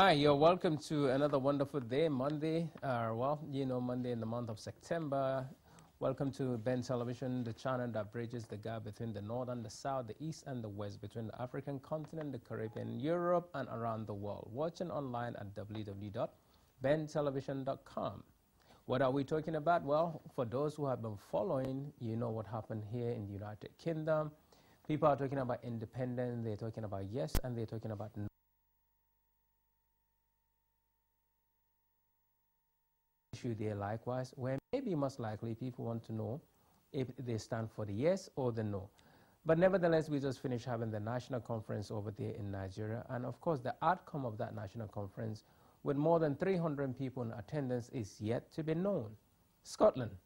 Hi, you're welcome to another wonderful day, Monday. Monday in the month of September. Welcome to Ben Television, the channel that bridges the gap between the North and the South, the East and the West, between the African continent, the Caribbean, Europe, and around the world. Watching online at www.bentelevision.com. What are we talking about? Well, for those who have been following, you know what happened here in the United Kingdom. People are talking about independence, they're talking about yes, and they're talking about no. Issue there likewise, where maybe most likely people want to know if they stand for the yes or the no. But nevertheless, we just finished having the national conference over there in Nigeria, and of course the outcome of that national conference with more than 300 people in attendance is yet to be known. Scotland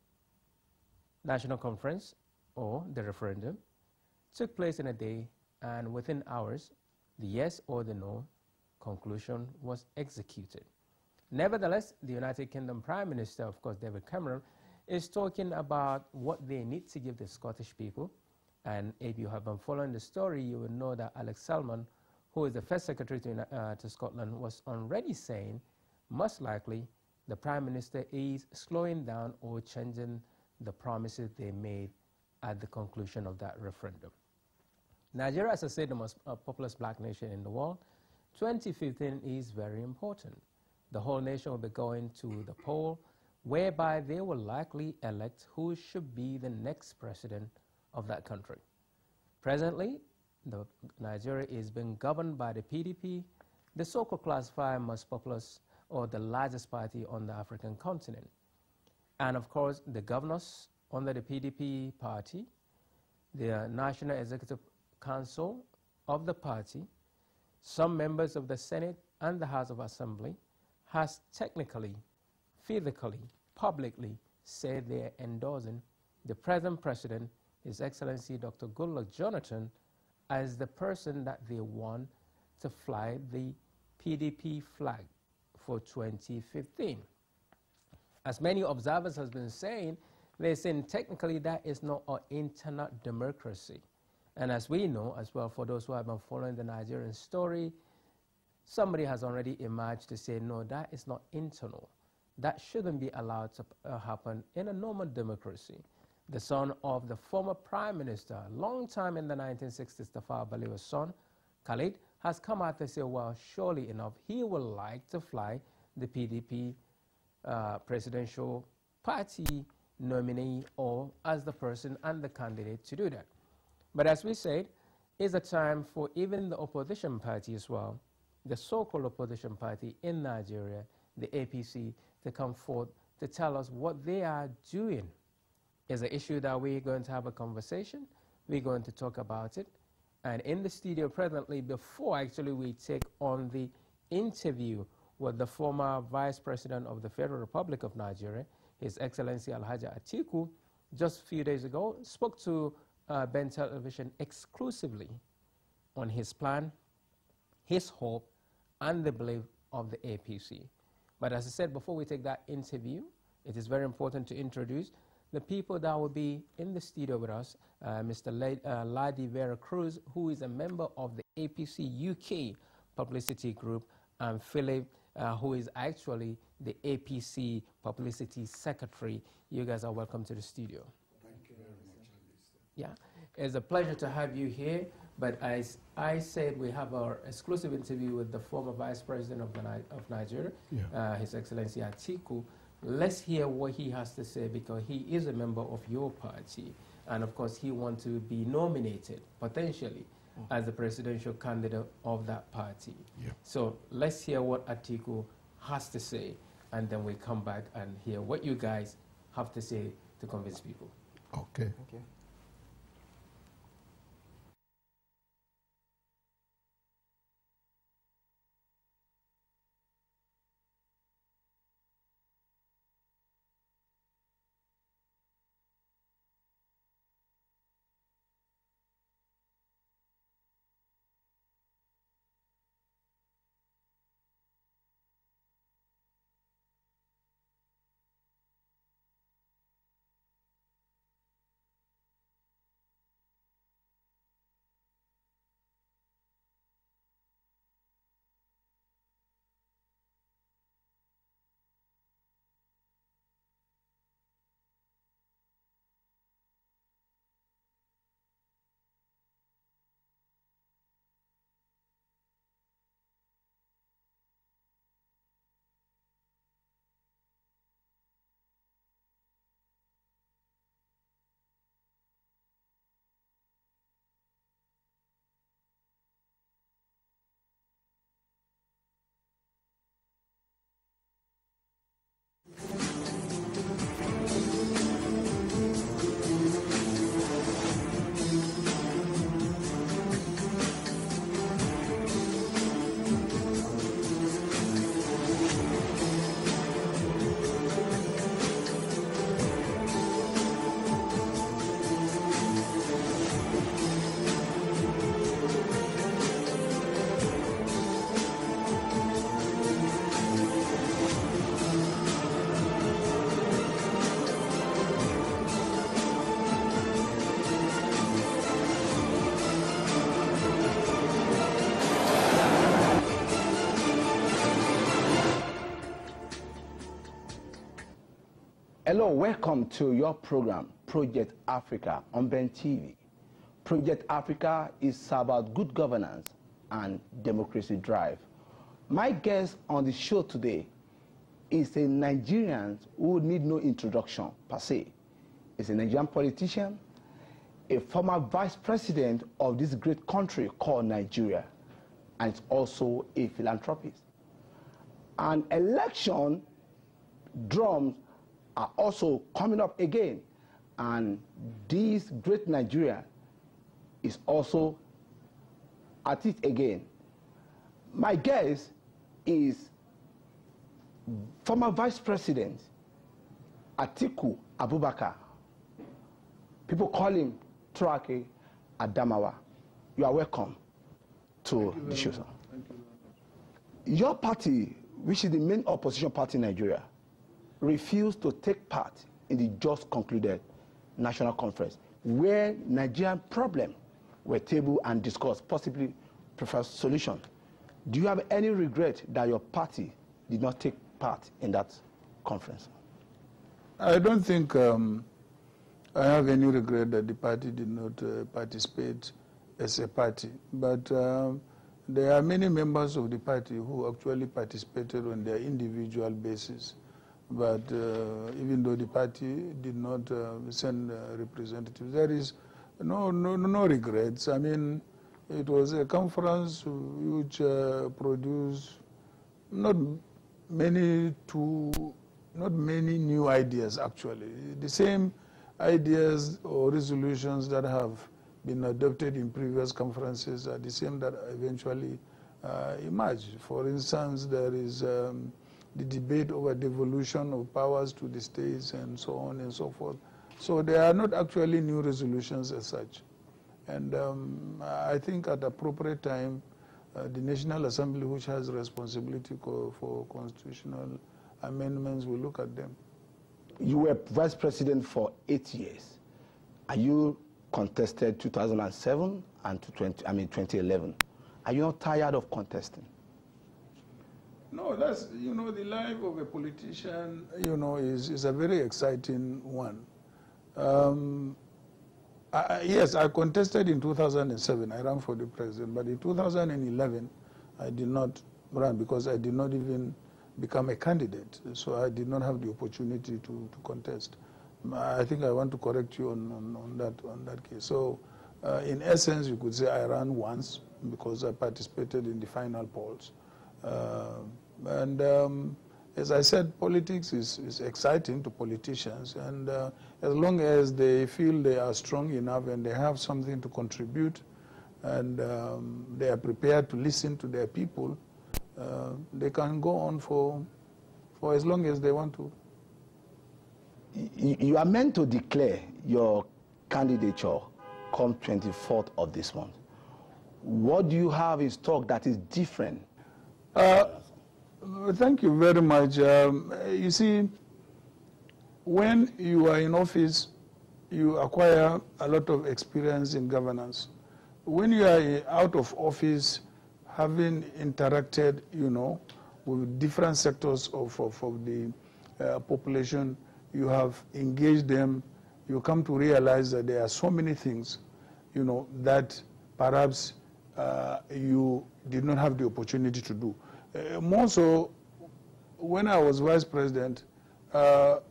national conference, or the referendum, took place in a day, and within hours the yes or the no conclusion was executed. Nevertheless, the United Kingdom Prime Minister, of course, David Cameron, is talking about what they need to give the Scottish people. And if you have been following the story, you will know that Alex Salmond, who is the first secretary to Scotland, was already saying, most likely, the Prime Minister is slowing down or changing the promises they made at the conclusion of that referendum. Nigeria, as I said, the most populous black nation in the world. 2015 is very important. The whole nation will be going to the poll, whereby they will likely elect who should be the next president of that country. Presently, Nigeria is being governed by the PDP, the so-called classified most populous or the largest party on the African continent. And of course, the governors under the PDP party, the National Executive Council of the party, some members of the Senate and the House of Assembly, has technically, physically, publicly said they are endorsing the present president, His Excellency Dr. Goodluck Jonathan, as the person that they want to fly the PDP flag for 2015. As many observers have been saying, they're saying technically that is not an internal democracy. And as we know as well, for those who have been following the Nigerian story, somebody has already emerged to say, no, that is not internal. That shouldn't be allowed to happen in a normal democracy. The son of the former prime minister, long time in the 1960s, Tafawa Balewa's son, Khalid, has come out to say, well, surely enough, he would like to fly the PDP presidential party nominee or as the person and the candidate to do that. But as we said, it's a time for even the opposition party as well, the so-called opposition party in Nigeria, the APC, to come forth to tell us what they are doing. Is an issue that we're going to have a conversation. We're going to talk about it. And in the studio presently, before actually we take on the interview with the former Vice President of the Federal Republic of Nigeria, His Excellency Alhaji Atiku, just a few days ago, spoke to Ben Television exclusively on his plan, his hope, and the belief of the APC. But as I said, before we take that interview, it is very important to introduce the people that will be in the studio with us, Mr. Ladi Vera-Cruz, who is a member of the APC UK Publicity Group, and Phillip, who is actually the APC Publicity Secretary. You guys are welcome to the studio. Thank you very much, Alistair. Yeah, it's a pleasure to have you here. But as I said, we have our exclusive interview with the former Vice President of Nigeria, His Excellency Atiku. Let's hear what he has to say, because he is a member of your party. And of course, he wants to be nominated, potentially, as the presidential candidate of that party. So let's hear what Atiku has to say, and then we come back and hear what you guys have to say to convince people. Okay. Hello, welcome to your program, Project Africa on Ben TV. Project Africa is about good governance and democracy drive. My guest on the show today is a Nigerian who need no introduction per se. He's a Nigerian politician, a former vice president of this great country called Nigeria, and it's also a philanthropist. An election drums are also coming up again, and this great Nigeria is also at it again. My guest is former Vice President Atiku Abubakar. People call him Turaki Adamawa. You are welcome to the show, sir. Thank you very much. Your party, which is the main opposition party in Nigeria, refused to take part in the just concluded national conference, where Nigerian problems were tabled and discussed, possibly preferred solution. Do you have any regret that your party did not take part in that conference? I don't think I have any regret that the party did not participate as a party, but there are many members of the party who actually participated on their individual basis. But even though the party did not send representatives, there is no regrets. I mean, it was a conference which produced not many new ideas, actually. The same ideas or resolutions that have been adopted in previous conferences are the same that eventually emerged. For instance, there is the debate over devolution of powers to the states and so on and so forth. So there are not actually new resolutions as such. And I think at appropriate time, the National Assembly, which has responsibility for constitutional amendments, will look at them. You were vice president for 8 years. Are you contested 2007 and 2011? Are you not tired of contesting? No, that's, the life of a politician, is a very exciting one. Yes, I contested in 2007. I ran for the president. But in 2011, I did not run because I did not even become a candidate. So I did not have the opportunity to contest. I think I want to correct you on that case. So in essence, you could say I ran once because I participated in the final polls. As I said, politics is exciting to politicians, and as long as they feel they are strong enough and they have something to contribute, and they are prepared to listen to their people, they can go on for as long as they want to. You are meant to declare your candidature come 24th of this month. What do you have in stock that is different? Thank you very much. You see, when you are in office, you acquire a lot of experience in governance. When you are out of office, having interacted, with different sectors of the population, you have engaged them, you come to realize that there are so many things, that perhaps you did not have the opportunity to do. More so, when I was vice president, the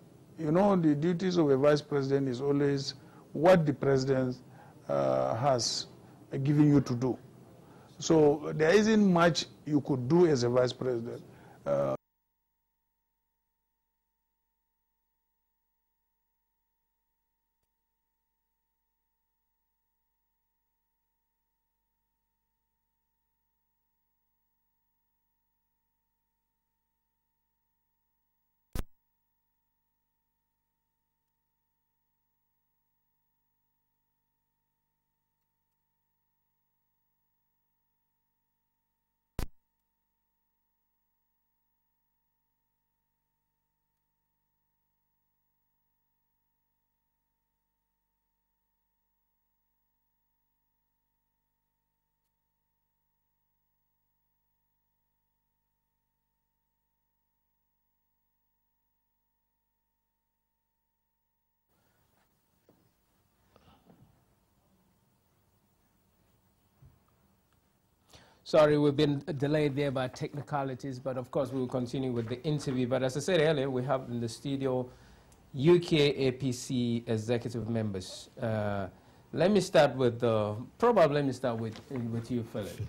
duties of a vice president is always what the president has given you to do. So there isn't much you could do as a vice president. Sorry, we've been delayed there by technicalities, but of course we will continue with the interview. But as I said earlier, we have in the studio UK APC executive members. Let me start with with you, Phillip.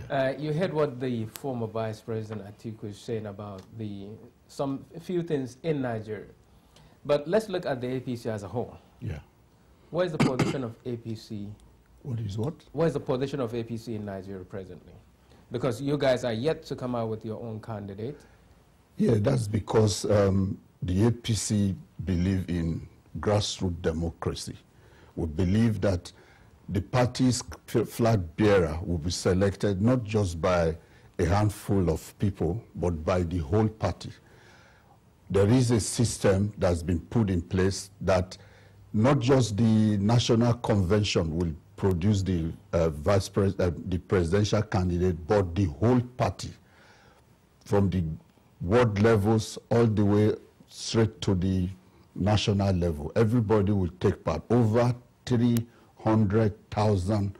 Yeah. You heard what the former Vice President Atiku is saying about a few things in Nigeria. But let's look at the APC as a whole. Yeah. What is the position of APC? What is what? What is the position of APC in Nigeria presently? Because you guys are yet to come out with your own candidate. Yeah, that's because the APC believe in grassroots democracy. We believe that the party's flag bearer will be selected not just by a handful of people, but by the whole party. There is a system that's been put in place that not just the National Convention will produce the the presidential candidate, but the whole party, from the ward levels all the way straight to the national level. Everybody will take part. Over 300,000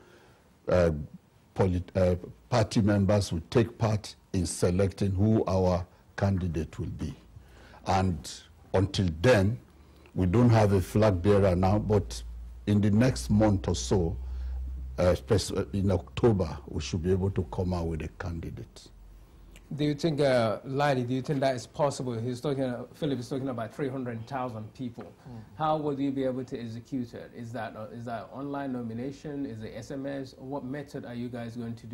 party members will take part in selecting who our candidate will be. And until then, we don't have a flag bearer now, but in the next month or so, in October, we should be able to come out with a candidate. Do you think, Ladi, do you think that is possible? Phillip is talking about 300,000 people. How will you be able to execute it? Is that online nomination? Is it SMS? What method are you guys going to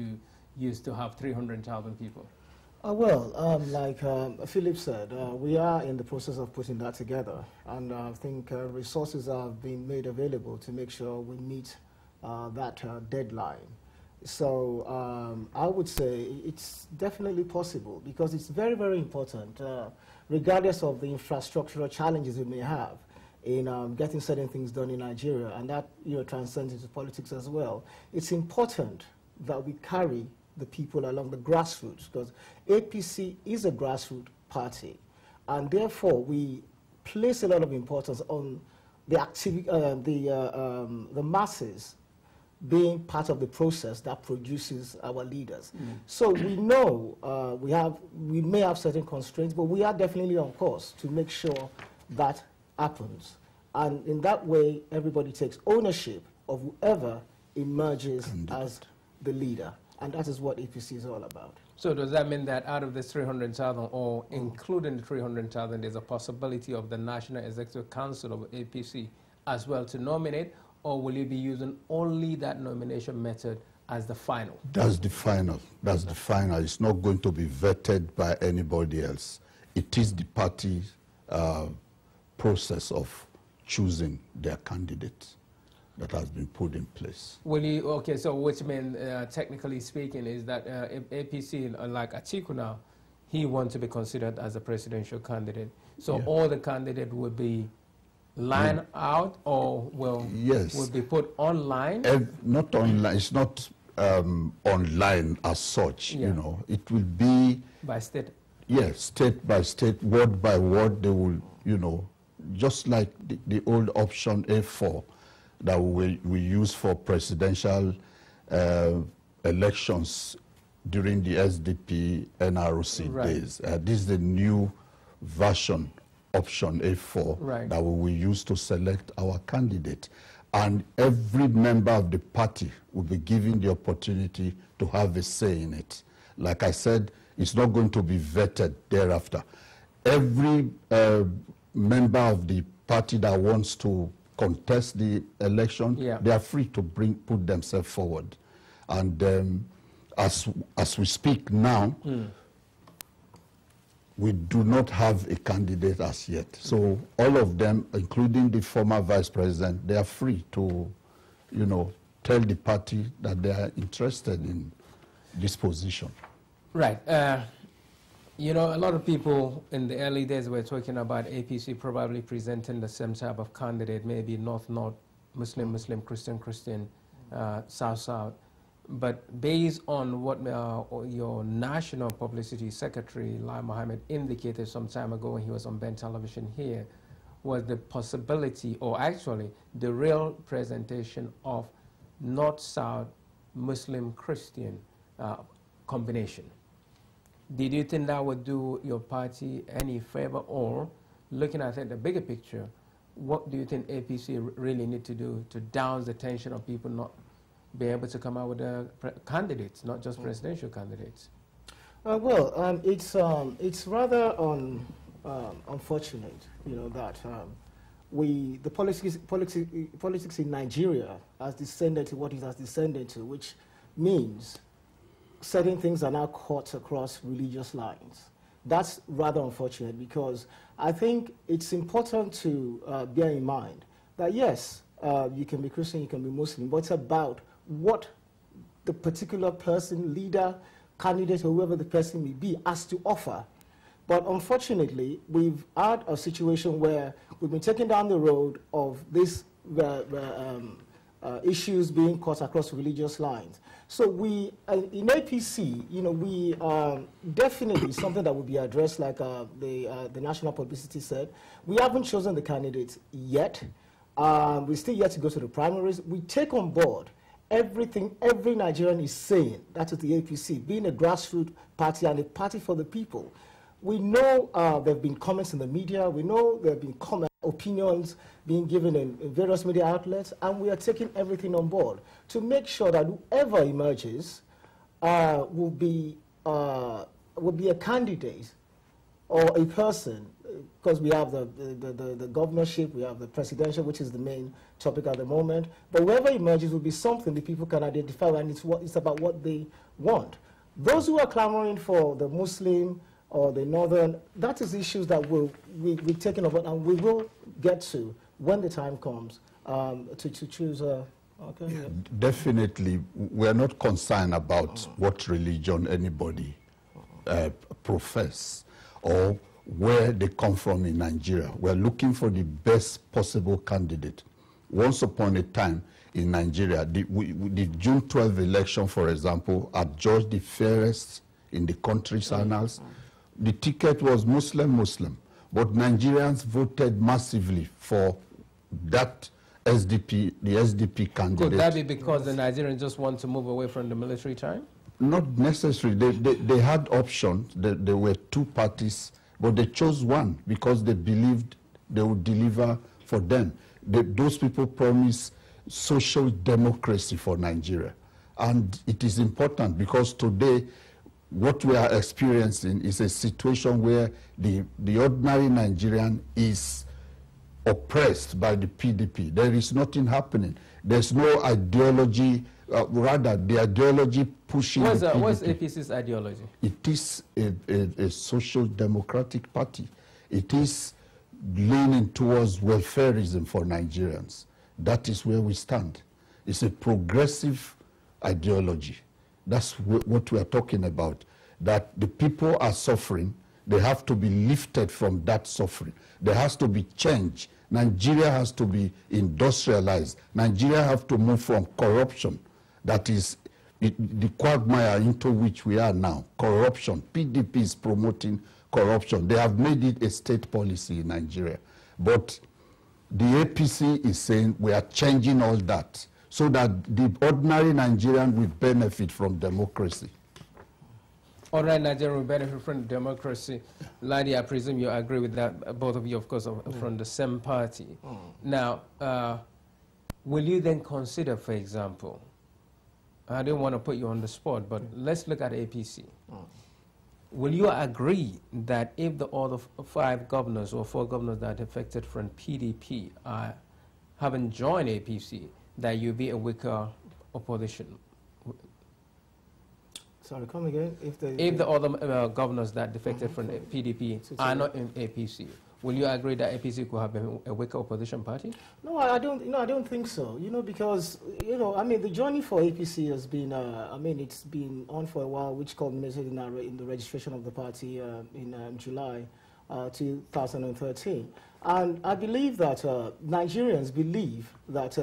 use to have 300,000 people? Like Phillip said, we are in the process of putting that together, and I think resources have been made available to make sure we meet that deadline. So I would say it's definitely possible, because it's very, very important, regardless of the infrastructural challenges we may have in getting certain things done in Nigeria, and that transcends into politics as well. It's important that we carry the people along the grassroots, because APC is a grassroots party, and therefore we place a lot of importance on the the masses being part of the process that produces our leaders. So we know we may have certain constraints, but we are definitely on course to make sure that happens. And in that way, everybody takes ownership of whoever emerges as the leader. And that is what APC is all about. So does that mean that out of the 300,000, or including the 300,000, there's a possibility of the National Executive Council of APC as well to nominate, or will you be using only that nomination method as the final? That's the final. That's the final. It's not going to be vetted by anybody else. It is the party's process of choosing their candidates that has been put in place. Will you, okay, so which means, technically speaking, is that if APC, like Atiku now, he wants to be considered as a presidential candidate. So all the candidates will be lined out, or will be put online? Not online. It's not online as such, you know. It will be... By state? Yes, state by state, word by word. They will, just like the old option A4, that we use for presidential elections during the SDP NRC days. This is the new version, option A4, that we will use to select our candidate. And every member of the party will be given the opportunity to have a say in it. Like I said, it's not going to be vetted thereafter. Every member of the party that wants to contest the election, they are free to put themselves forward. And as we speak now, we do not have a candidate as yet. So all of them, including the former vice president, they are free to, tell the party that they are interested in this position. Right. A lot of people in the early days were talking about APC probably presenting the same type of candidate, maybe North-North, Muslim, Christian, South-South. But based on what your national publicity secretary, Lai Mohammed, indicated some time ago when he was on Ben Television here, was the possibility, or actually the real presentation of North-South, Muslim, Christian combination. Did you think that would do your party any favor, or looking at it, the bigger picture, what do you think APC really need to do to down the tension of people not be able to come out with candidates, not just presidential candidates? It's rather unfortunate, you know, that the politics in Nigeria has descended to what it has descended to, which means certain things are now cut across religious lines. That's rather unfortunate, because I think it's important to bear in mind that, yes, you can be Christian, you can be Muslim, but it's about what the particular person, leader, candidate, or whoever the person may be, has to offer. But unfortunately, we've had a situation where we've been taken down the road of these issues being cut across religious lines. So we, in APC, you know, we definitely something that will be addressed, like the national publicity said. We haven't chosen the candidates yet. We're still yet to go to the primaries. We take on board everything every Nigerian is saying. That is the APC, being a grassroots party and a party for the people. We know there have been comments in the media. We know there have been opinions being given in various media outlets, and we are taking everything on board to make sure that whoever emerges will be a candidate or a person, because we have the governorship, we have the presidential, which is the main topic at the moment. But whoever emerges will be something the people can identify, and it's about what they want. Those who are clamoring for the Muslim or the northern, that is issues that we've taken over, and we will get to when the time comes to choose. Okay. Yeah, definitely, we're not concerned about what religion anybody profess or where they come from in Nigeria. We're looking for the best possible candidate. Once upon a time in Nigeria, the June 12 election, for example, adjudged the fairest in the country's annals. The ticket was Muslim, but Nigerians voted massively for that SDP, the SDP candidate. Could that be because the Nigerians just want to move away from the military time? Not necessarily. They had options. There were two parties, but they chose one because they believed they would deliver for them. Those people promised social democracy for Nigeria. And it is important because today, what we are experiencing is a situation where the ordinary Nigerian is oppressed by the PDP. There is nothing happening. There's no ideology, rather the ideology pushing the PDP. What's APC's ideology? It is a social democratic party. It is leaning towards welfareism for Nigerians. That is where we stand. It's a progressive ideology. That's what we are talking about, that the people are suffering. They have to be lifted from that suffering. There has to be change. Nigeria has to be industrialized. Nigeria has to move from corruption, that is the quagmire into which we are now, corruption. PDP is promoting corruption. They have made it a state policy in Nigeria. But the APC is saying we are changing all that, so that the ordinary Nigerian will benefit from democracy. Ordinary Nigerian will benefit from democracy. Ladi, I presume you agree with that. Both of you, of course, are from the same party. Now, will you then consider, for example, I don't want to put you on the spot, but let's look at APC. Will you agree that if the other 5 governors or 4 governors that defected from PDP haven't joined APC, that you'll be a weaker opposition? Sorry, come again? If the other governors that defected from PDP are not in APC, will you agree that APC could have been a weaker opposition party? No, I don't. I don't think so. Because I mean, the journey for APC has been. It's been on for a while, which culminated in the registration of the party in July 2013. And I believe that Nigerians believe that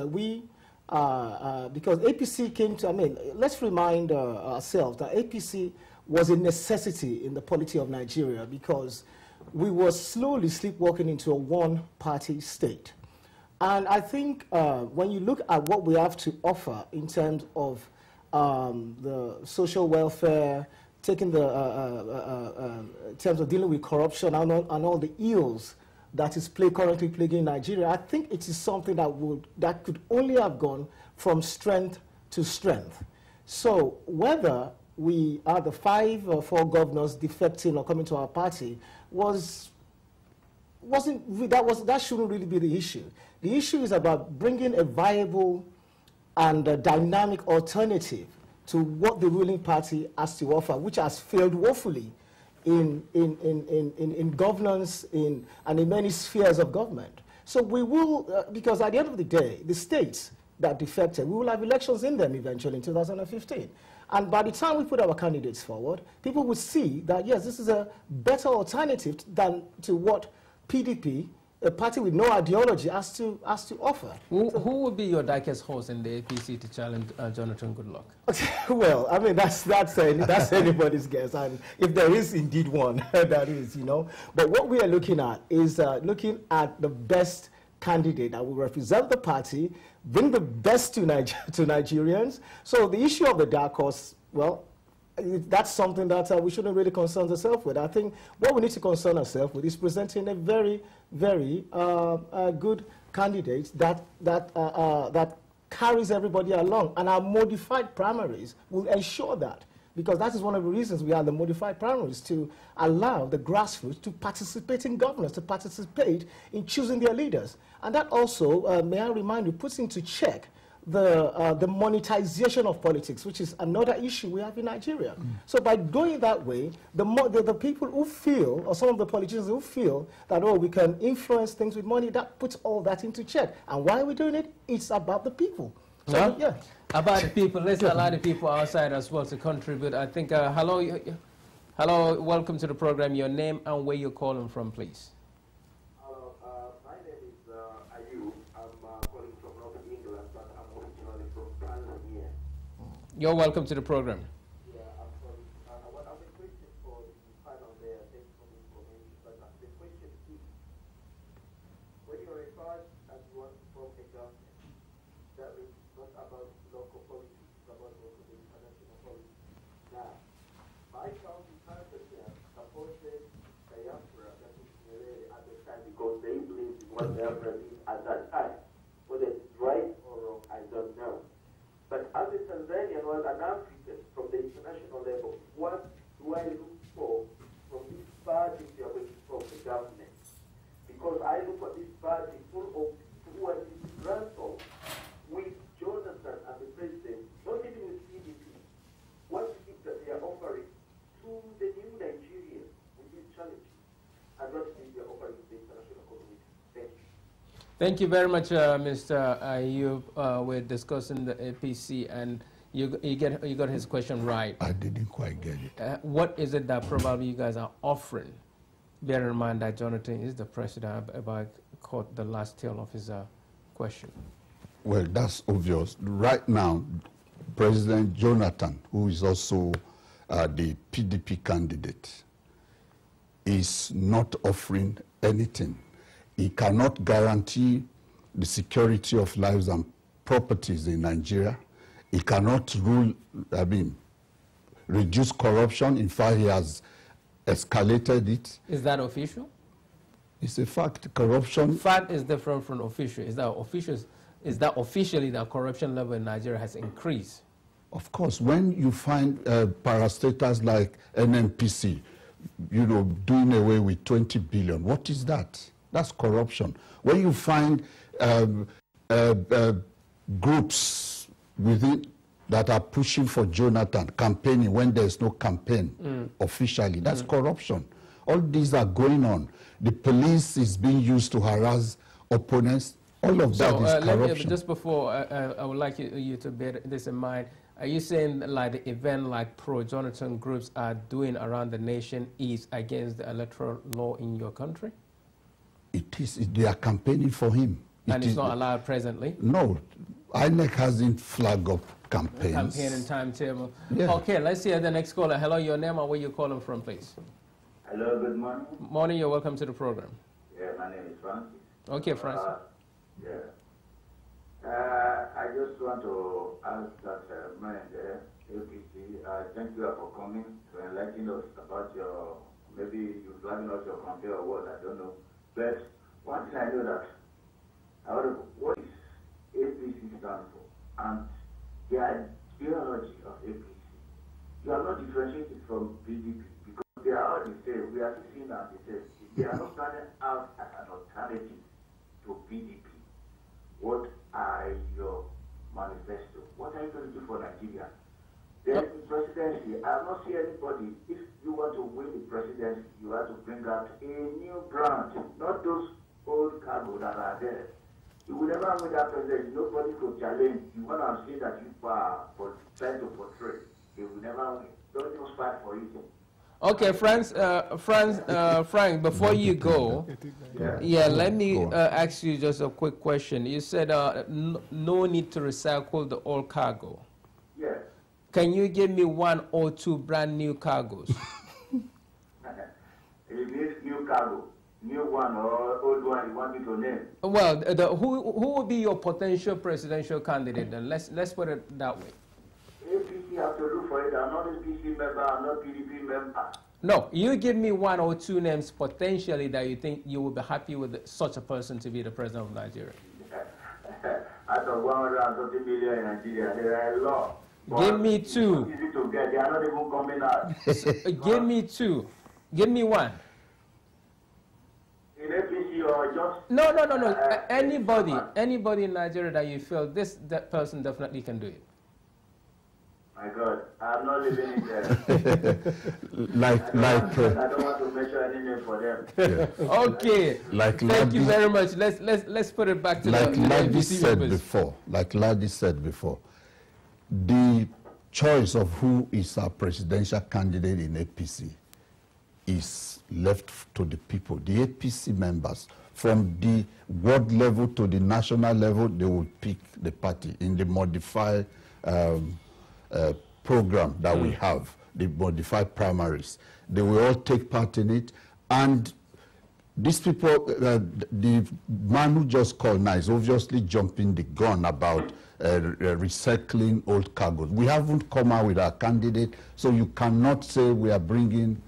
because APC came to. Let's remind ourselves that APC was a necessity in the polity of Nigeria, because we were slowly sleepwalking into a one-party state. And I think when you look at what we have to offer in terms of the social welfare, taking the in terms of dealing with corruption and all the ills that is currently plaguing Nigeria, I think it is something that could only have gone from strength to strength. So whether we are the 5 or 4 governors defecting or coming to our party that shouldn't really be the issue. The issue is about bringing a viable and a dynamic alternative to what the ruling party has to offer, which has failed woefully in governance and in many spheres of government. So we will, because at the end of the day, the states that defected, we will have elections in them eventually in 2015. And by the time we put our candidates forward, people will see that, yes, this is a better alternative than to what PDP, a party with no ideology, has to offer. Who would be your darkest horse in the APC to challenge Jonathan Goodluck? Well, I mean, that's anybody's guess, and if there is indeed one, that is, you know. But what we are looking at is looking at the best candidate that will represent the party, bring the best to Nigerians. So the issue of the dark horse, well, that's something that we shouldn't really concern ourselves with. I think what we need to concern ourselves with is presenting a very, very good candidate that carries everybody along. And our modified primaries will ensure that, because that is one of the reasons we have the modified primaries, to allow the grassroots to participate in governance, to participate in choosing their leaders. And that also, may I remind you, puts into check the monetization of politics, which is another issue we have in Nigeria. So by going that way, the people who feel, or some of the politicians who feel that, oh, we can influence things with money, that puts all that into check. And why are we doing it? It's about the people. So, well, yeah. About the people, let's allow the people outside as well to contribute. I think, hello, welcome to the program. Your name and where you're calling from, please. Hello, my name is Ayub. I'm calling from Northern England, but I'm originally from Tanzania. You're welcome to the program. Yeah, I'm sorry. Well, I'm a question for the panel there. Thanks for the information. But the question is, when you refer as one from a government, that is not about local politics, it's about also the international politics. Now, my county Tanzania supported Biafra, that is Nyerere, at the time, because they believed in what Biafra did at that time. Whether it's right or wrong, I don't know. But as a Tanzanian, well, an African, from the international level, what do I look for from this party you are going to form the government? Because I look at this party full of people who are disgruntled with Jonathan as the president, not even with PDP. What is it that they are offering to the new Nigerians with these challenges? And what is it they are offering to the international community? Thank you. Thank you very much, Mr. Ayub. We're discussing the APC, and you got his question right. I didn't quite get it. What is it that probably you guys are offering? Bear in mind that Jonathan is the president. I caught the last tail of his question. Well, that's obvious. Right now, President Jonathan, who is also the PDP candidate, is not offering anything. He cannot guarantee the security of lives and properties in Nigeria. He cannot reduce corruption. In fact, he has escalated it. Is that official? It's a fact. Corruption. Fact is different from official. Is that officially the corruption level in Nigeria has increased? Of course, when you find parastatals like NNPC, you know, doing away with 20 billion, what is that? That's corruption. When you find groups within that are pushing for Jonathan, campaigning when there's no campaign officially, that's corruption. All these are going on. The police is being used to harass opponents. All of that is corruption. Just before, I would like you to bear this in mind. Are you saying that, like, the event like pro-Jonathan groups are doing around the nation is against the electoral law in your country? It is. They are campaigning for him. And it's not allowed presently? No. INEC hasn't flagged up campaigns. Campaign timetable. Yeah. Okay, let's see the next caller. Hello, your name and where you're calling from, please. Hello, good morning. Morning, you're welcome to the program. Yeah, my name is Francis. Okay, Francis. I just want to ask that man there, APC. Thank you for coming to enlighten us about your, maybe you're planning us your campaign or what, I don't know. But one thing I know that, what is APC stand for, and the ideology of APC, you are not differentiated from PDP because they are all the same. We are seeing as the same. They are not standing out as an alternative to PDP. What are your manifesto? What are you going to do for Nigeria? Then the presidency, I have not seen anybody. If you want to win the presidency, you have to bring out a new brand, not those old cargo that are there. You will never win that presidency. Nobody could challenge. You want to say that you are trying to portray. They will never win. Don't just fight for it. Okay, Frank, before you go, let me ask you just a quick question. You said no need to recycle the old cargo. Yes. Can you give me one or two brand new cargos? You need new cargo, new one or old one you want me to name? Well, who will be your potential presidential candidate then? Let's put it that way. APC have to look for it. I'm not APC member, I'm not PDP member. No, you give me one or two names potentially that you think you will be happy with such a person to be the president of Nigeria. Out of 130 million in Nigeria, there are a lot. Give me two. It's easy to get. They are not even coming out. Give me two. Give me one. In APC or just... No. Anybody in Nigeria that you feel that person definitely can do it. My God, I'm not living in there. I don't want to mention any name for them. Yeah. Okay. Thank you very much. Let's put it back to like Ladi said before. Like Ladi said before, the choice of who is our presidential candidate in APC is left to the people. The APC members, from the ward level to the national level, they will pick the party in the modified program that we have, the modified primaries. They will all take part in it, and these people, the man who just called now is obviously jumping the gun about recycling old cargoes. We haven't come out with our candidate, so you cannot say we are bringing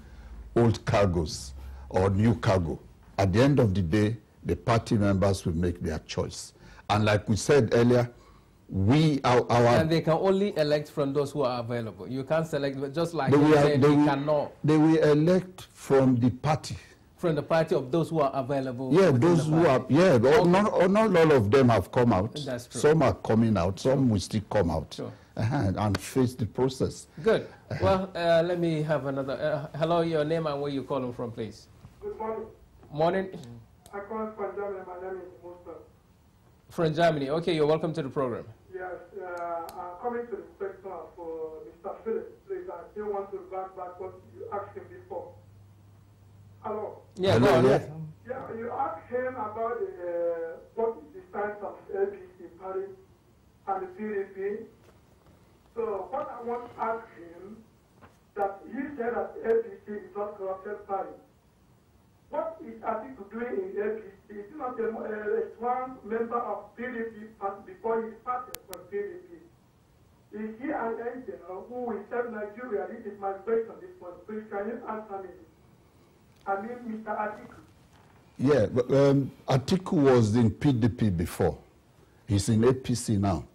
old cargoes or new cargo. At the end of the day, the party members will make their choice. And like we said earlier, and they can only elect from those who are available. You can't select, just like you said, they cannot. They will elect from the party. From the party of those who are available. Yeah, those who are, not all of them have come out. That's true. Some are coming out, some will still come out. Sure. And face the process. Good. Well, let me have another. Hello, your name and where you're calling from, please. Good morning. Morning. I call from Germany. My name is Mustafa. From Germany. Okay, you're welcome to the program. Yes, I'm coming to the question for Mr. Phillip. Please, I still want to back what you asked him before. Hello? Yeah, go on. Yeah, you asked him about what is the stance of APC party and the PDP. So what I want to ask him, that he said that APC is not corrupted party. What is Atiku doing in APC? Is he not a strong member of PDP before he started from PDP? Is he an agent who will serve Nigeria? This is my question this one. Please, can you answer me? I mean, Mr. Atiku. Yeah, but Atiku was in PDP before. He's in APC now.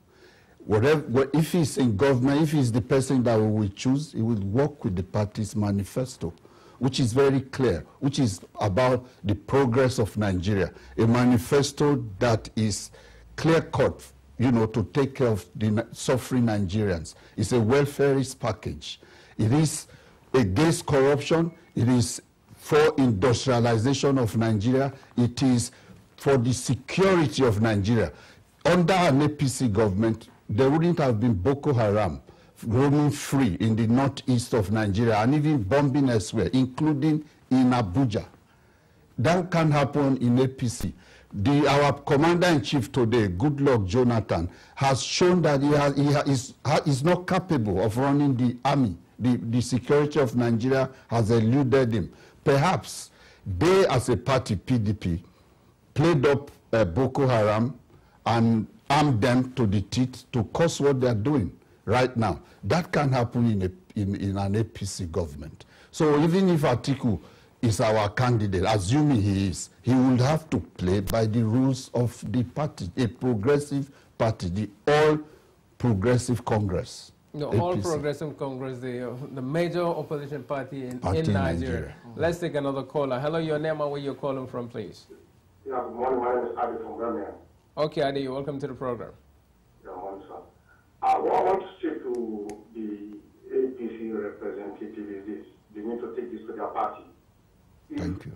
If he's in government, if he's the person that we will choose, he will work with the party's manifesto, which is very clear, which is about the progress of Nigeria. A manifesto that is clear-cut, to take care of the suffering Nigerians. It's a welfareist package. It is against corruption. It is for industrialization of Nigeria. It is for the security of Nigeria. Under an APC government, there wouldn't have been Boko Haram roaming free in the northeast of Nigeria and even bombing elsewhere, including in Abuja. That can happen in APC. Our commander-in-chief today, Goodluck Jonathan, has shown that he is not capable of running the army. The security of Nigeria has eluded him. Perhaps they, as a party, PDP, played up Boko Haram and armed them to the teeth to cause what they are doing. right now. That can happen in an APC government. So even if Atiku is our candidate, assuming he is, he would have to play by the rules of the party, a progressive party, the All Progressive Congress. No, APC. All Progressive Congress, the major opposition party in Nigeria. Let's take another caller. Hello, your name and where you're calling from, please. Yeah, good morning. My name is Adi from Birmingham. Okay, Adi, you're welcome to the program. Yeah, morning, sir. What I want to say to the APC representative is this: they need to take this to their party. Thank you.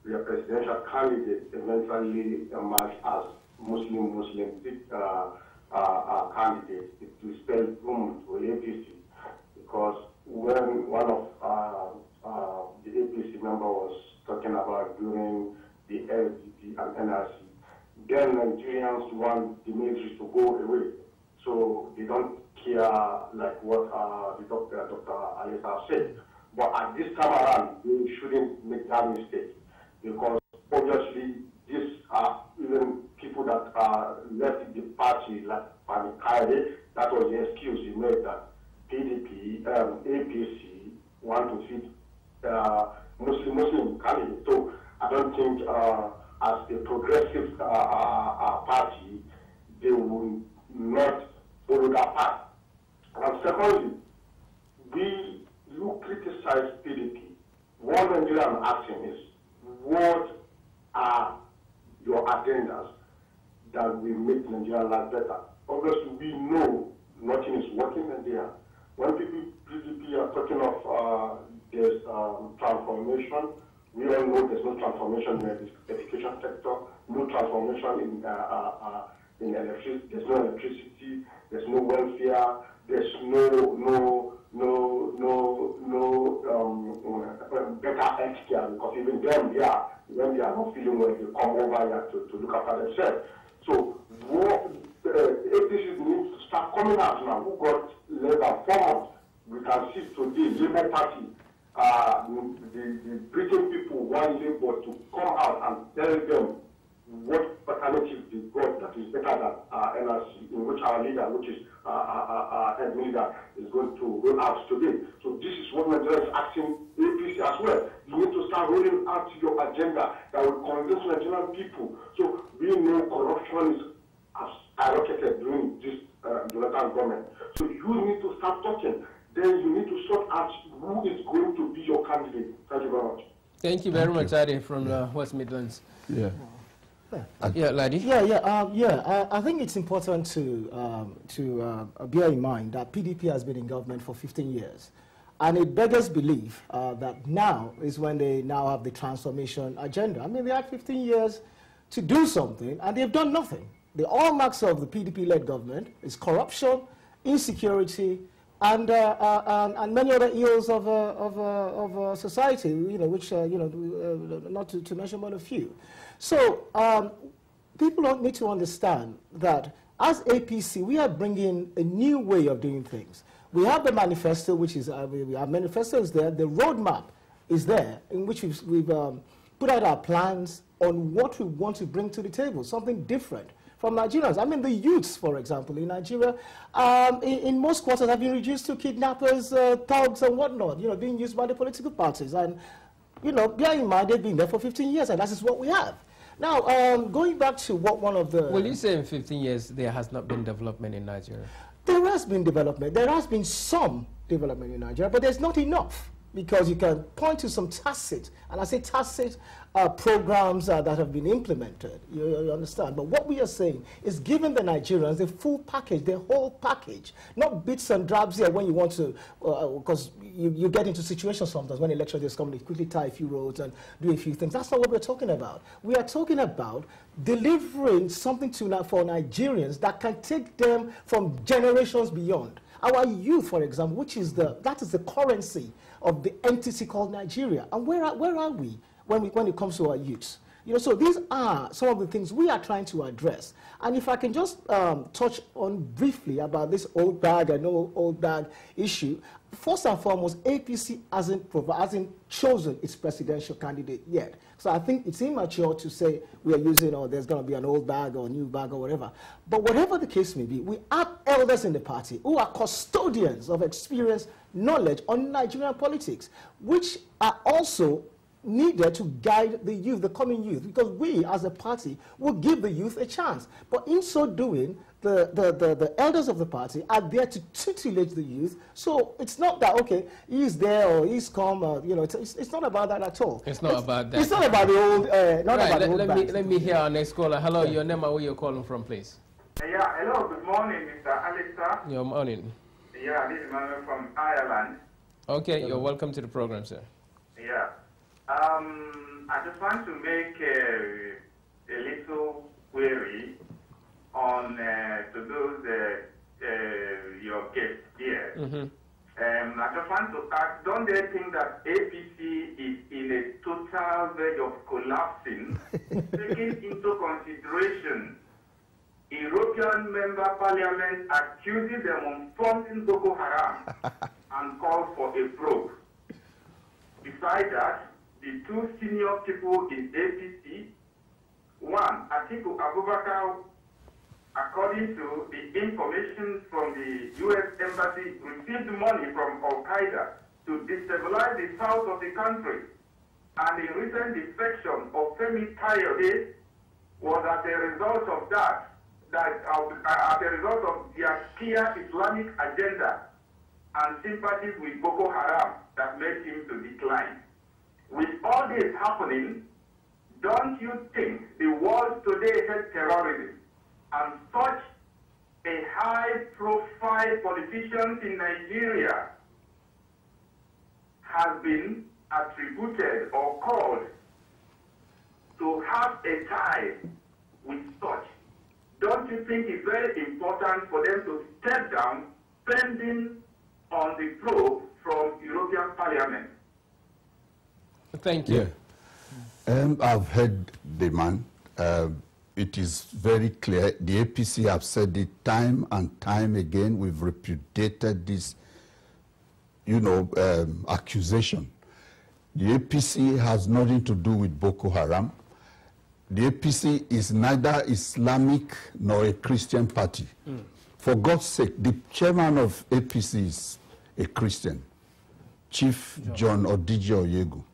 Their presidential candidate eventually emerge as Muslim candidate, it will spell doom to APC, because when one of the APC member was talking about during the LDP and NRC, then Nigerians want the military to go away, so they don't care like what the Dr. Alistair said. But at this time around, they shouldn't make that mistake, because obviously these are even people that left the party, like Panikade. That was the excuse he made, that PDP, APC want to feed Muslim candidates. So I don't think as a progressive party, they will not follow that path. And secondly, you criticize PDP. What Nigeria I'm asking is, what are your agendas that will make Nigeria life better? Obviously, we know nothing is working in Nigeria. When PDP are talking of there's transformation, we all know there's no transformation in the education sector, no transformation in electricity, there's no electricity, there's no welfare, there's no better healthcare, because even them, when they are not feeling well, they come over here to look after themselves. So what APC needs to start coming out now. Who got less than 4 months? We can see today, Labour Party, the British people want Labour to come out and tell them what alternative they got that is better than NRC, in which our leader, which is head leader, is going to roll out today. So this is what Nigeria is asking APC as well. You need to start rolling out your agenda that will convince Nigerian people. So we know corruption is allocated during this Jonathan government. So you need to start talking. Then you need to sort out who is going to be your candidate. Thank you very much. Thank you very much, Adi, from West Midlands. Yeah. Yeah, Ladi. I think it's important to bear in mind that PDP has been in government for 15 years. And it beggars belief that now is when they now have the transformation agenda. I mean, they had 15 years to do something, and they've done nothing. The hallmarks of the PDP-led government is corruption, insecurity, and many other ills of society, which, not to mention one a few. So people don't need to understand that as APC, we are bringing a new way of doing things. We have the manifesto, which is, our manifesto is there, the roadmap is there, in which we've put out our plans on what we want to bring to the table, something different from Nigerians. I mean, the youths, for example, in Nigeria, in most quarters have been reduced to kidnappers, thugs, and whatnot, being used by the political parties. And, bear in mind, they've been there for 15 years, and that is what we have. Now, going back to what one of the... Well, you say in 15 years there has not been development in Nigeria. There has been development. There has been some development in Nigeria, but there's not enough, because you can point to some tacit, and I say tacit, programs that have been implemented, you understand. But what we are saying is giving the Nigerians the full package, the whole package, not bits and drabs here when you want to, because you get into situations sometimes when election days come, they quickly tie a few roads and do a few things. That's not what we're talking about. We are talking about delivering something for Nigerians that can take them from generations beyond. Our youth, for example, that is the currency of the entity called Nigeria. And where are we when it comes to our youths? You know, so these are some of the things we are trying to address. And if I can just touch on briefly about this old bag and no old bag issue, first and foremost, APC hasn't chosen its presidential candidate yet. So I think it's immature to say we are using, or there's going to be an old bag or a new bag or whatever. But whatever the case may be, we have elders in the party who are custodians of experience, knowledge on Nigerian politics, which are also needed to guide the youth, the coming youth, because we as a party will give the youth a chance. But in so doing, the elders of the party are there to tutelage the youth. So it's not that, okay, he's there or he's come, you know, it's not about that at all. It's not about that. It's not about the old, not right, about the old let me hear our next caller. Hello, your name and where you're calling from, please. Yeah, hello, good morning, Mr. Alistair. Good morning. Yeah, this is Manuel from Ireland. Okay, you're welcome to the program, sir. Yeah. I just want to make a little query on to those your guests here. I just want to ask, don't they think that APC is in a total verge of collapsing, taking into consideration European member parliament accusing them of funding Boko Haram and called for a probe? Besides that, the two senior people in APC, one, Atiku Abubakar, according to the information from the U.S. Embassy, received money from Al-Qaeda to destabilize the south of the country. And the recent defection of Femi Kayode was as a result of that, as a result of their clear Islamic agenda and sympathies with Boko Haram that made him to decline. With all this happening, don't you think the world today has terrorism and such a high-profile politician in Nigeria has been attributed or called to have a tie with such? Don't you think it's very important for them to step down pending on the probe from European Parliament? Thank you. Yeah. I've heard the man. It is very clear. The APC have said it time and time again. We've repudiated this, you know, accusation. The APC has nothing to do with Boko Haram. The APC is neither Islamic nor a Christian party. For God's sake, the chairman of APC is a Christian, Chief John Odijo Oyegu.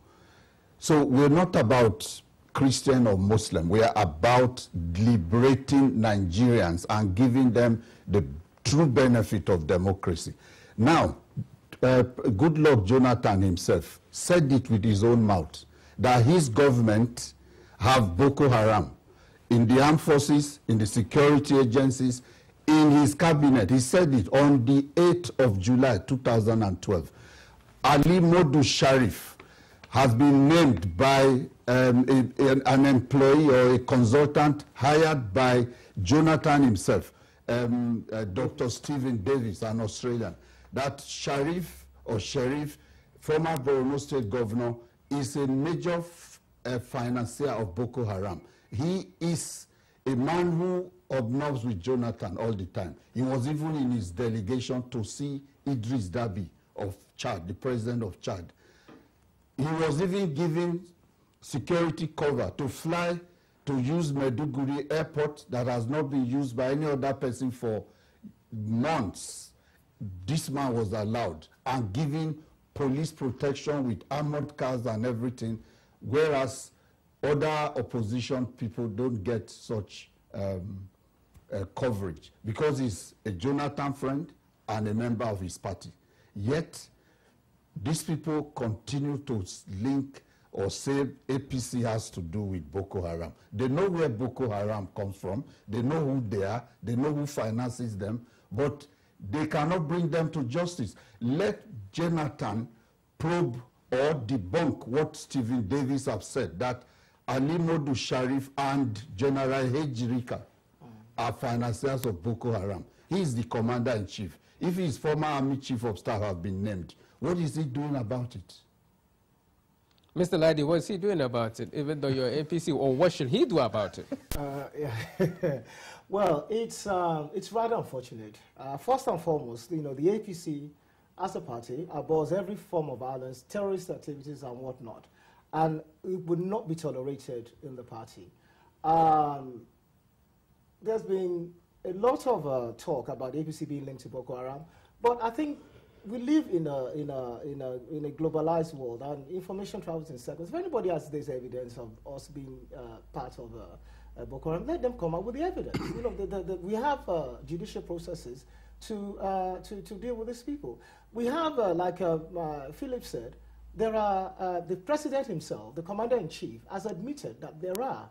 So we're not about Christian or Muslim. We are about liberating Nigerians and giving them the true benefit of democracy. Now, Goodluck Jonathan himself said it with his own mouth, that his government have Boko Haram in the armed forces, in the security agencies, in his cabinet. He said it on the 8th of July, 2012. Ali Modu Sharif has been named by an employee or a consultant hired by Jonathan himself, Dr. Stephen Davis, an Australian. That Sharif, former Borno State governor, is a major financier of Boko Haram. He is a man who obnobs with Jonathan all the time. He was even in his delegation to see Idris Deby of Chad, the president of Chad. He was even given security cover to fly to use Maiduguri airport that has not been used by any other person for months. This man was allowed and given police protection with armored cars and everything, whereas other opposition people don't get such coverage because he's a Jonathan friend and a member of his party. Yet, these people continue to link or say APC has to do with Boko Haram. They know where Boko Haram comes from. They know who they are. They know who finances them. But they cannot bring them to justice. Let Jonathan probe or debunk what Stephen Davis have said, that Ali Modu Sharif and General Hejirika are financiers of Boko Haram. He is the commander-in-chief. If his former army chief of staff have been named, what is he doing about it? Mr. Ladi, what's he doing about it, even though you're APC, or what should he do about it? Yeah. Well, it's rather unfortunate. First and foremost, you know, the APC as a party abhors every form of violence, terrorist activities and whatnot, and it would not be tolerated in the party. There's been a lot of talk about the APC being linked to Boko Haram, but I think we live in a globalized world, and information travels in seconds. If anybody has this evidence of us being part of Boko Haram, let them come out with the evidence. You know, we have judicial processes to deal with these people. We have, like Phillip said, there are the president himself, the commander-in-chief, has admitted that there are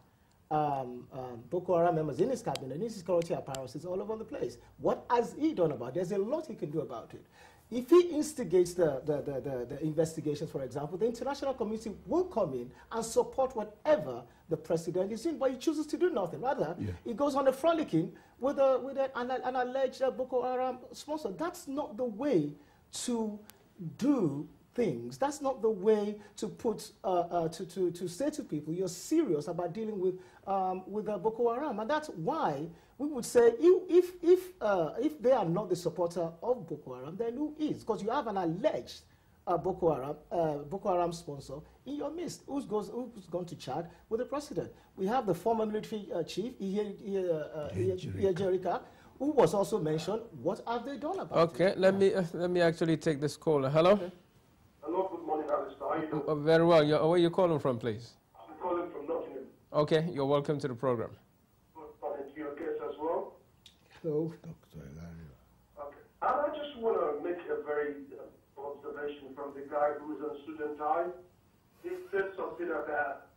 Boko Haram members in his cabinet, in his security apparatus all over the place. What has he done about it? There's a lot he can do about it. If he instigates the investigations, for example, the international community will come in and support whatever the president is doing, but he chooses to do nothing. Rather, he goes on a frolicking with an alleged Boko Haram sponsor. That's not the way to do things. That's not the way to put to say to people you're serious about dealing with Boko Haram, and that's why we would say if they are not the supporter of Boko Haram, then who is? Because you have an alleged Boko Haram sponsor in your midst who's gone to Chad with the president. We have the former military chief, Jerika, who was also mentioned. What have they done about it? Okay, let me actually take this call. Hello. Okay. Hello, good morning, Alistair. How you doing? Very well. Where are you calling from, please? I'm calling from Nottingham. Okay, you're welcome to the program. And to your guests as well. Hello. Okay. And I just want to make a very observation from the guy who is on student time. He said something about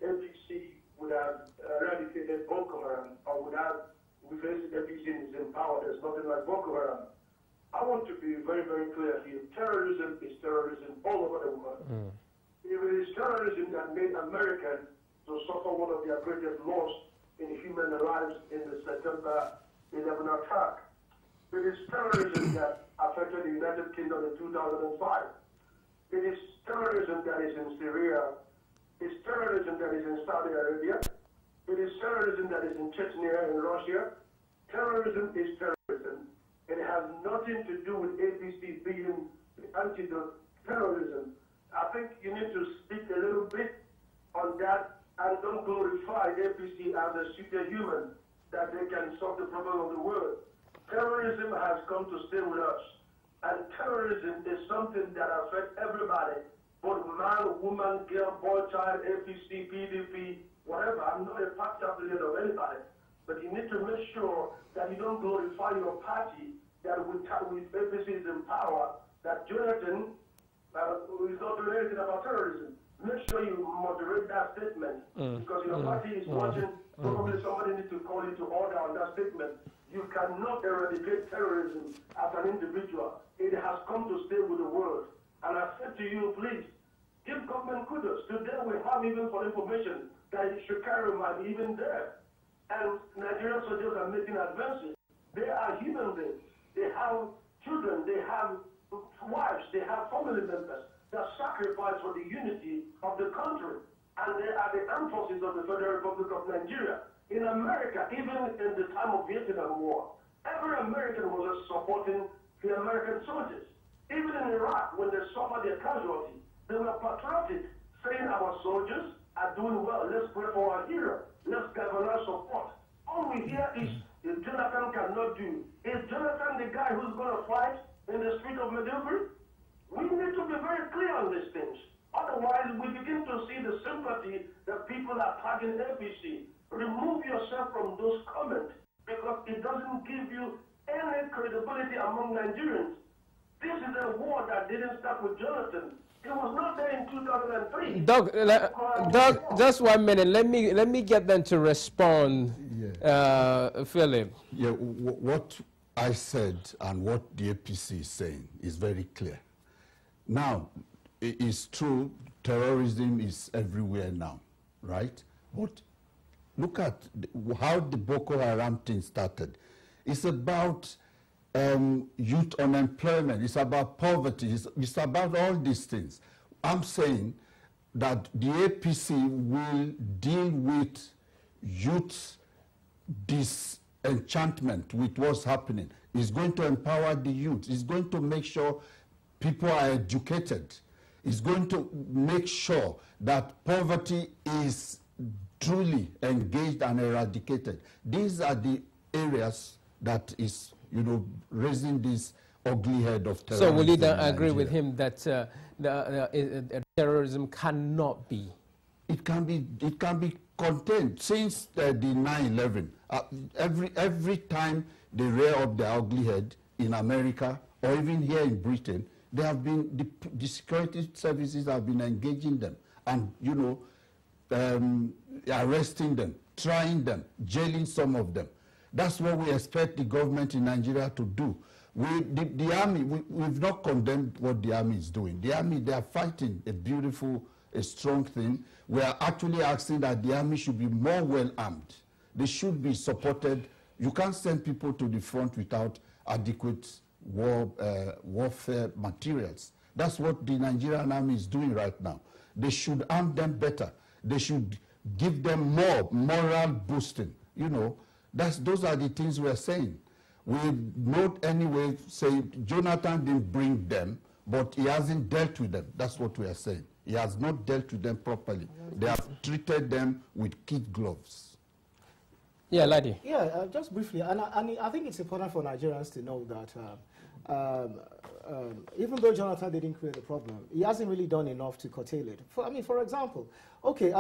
APC would have eradicated Boko Haram, or would have, if APC is in power, there's nothing like Boko Haram. I want to be very, very clear here. Terrorism is terrorism all over the world. If it is terrorism that made America to suffer one of their greatest loss in human lives in the September 11 attack, it is terrorism that affected the United Kingdom in 2005. It is terrorism that is in Syria. It's terrorism that is in Saudi Arabia. It is terrorism that is in Chechnya in Russia. Terrorism is terrorism. It has nothing to do with APC being the antidote to terrorism. I think you need to speak a little bit on that and don't glorify APC as a superhuman that they can solve the problem of the world. Terrorism has come to stay with us. And terrorism is something that affects everybody, both man, woman, girl, boy, child, APC, PDP, whatever. I'm not a party affiliate of anybody. But you need to make sure that you don't glorify your party, that with APC is in power, that Jonathan is not doing anything about terrorism. Make sure you moderate that statement, because your party is watching. Probably somebody needs to call you to order on that statement. You cannot eradicate terrorism as an individual. It has come to stay with the world. And I said to you, please, give government kudos. Today we have even for information that Shikari might be even there. And Nigerian soldiers are making advances. They are human beings. They have children. They have wives. They have family members that sacrifice for the unity of the country. And they are the armed forces of the Federal Republic of Nigeria. In America, even in the time of Vietnam War, every American was supporting the American soldiers. Even in Iraq, when they suffered their casualties, they were patriotic, saying our soldiers are doing well. Let's pray for our hero. Let's gather our support. All we hear is Jonathan cannot do. Is Jonathan the guy who's going to fight in the street of Maiduguri? We need to be very clear on these things. Otherwise, we begin to see the sympathy that people are tagging APC. Remove yourself from those comments, because it doesn't give you any credibility among Nigerians. This is a war that didn't start with Jonathan. It was not there in 2003. Doug, just 1 minute. Let me get them to respond. Phillip. Yeah, what I said and what the APC is saying is very clear. Now, it is true, terrorism is everywhere now, right? But look at how the Boko Haram thing started. It's about youth unemployment. It's about poverty. It's about all these things. I'm saying that the APC will deal with youth disenchantment with what's happening. It's going to empower the youth. It's going to make sure people are educated. It's going to make sure that poverty is truly engaged and eradicated. These are the areas that is, you know, raising this ugly head of terrorism. So will you then agree with him that terrorism cannot be? It can be contained. Since the 9/11, every time they rear up their ugly head in America or even here in Britain, they have been, the security services have been engaging them and, you know, arresting them, trying them, jailing some of them. That's what we expect the government in Nigeria to do. The army, we've not condemned what the army is doing. The army, they are fighting a beautiful, a strong thing. We are actually asking that the army should be more well-armed. They should be supported. You can't send people to the front without adequate warfare materials. That's what the Nigerian army is doing right now. They should arm them better. They should give them more moral boosting. You know, those are the things we're saying. We not anyway say Jonathan didn't bring them, but he hasn't dealt with them. That's what we are saying. He has not dealt with them properly. They have treated them with kid gloves. Yeah, Ladi. Yeah, just briefly, and I think it's important for Nigerians to know that even though Jonathan didn't create the problem, he hasn't really done enough to curtail it. For example, okay,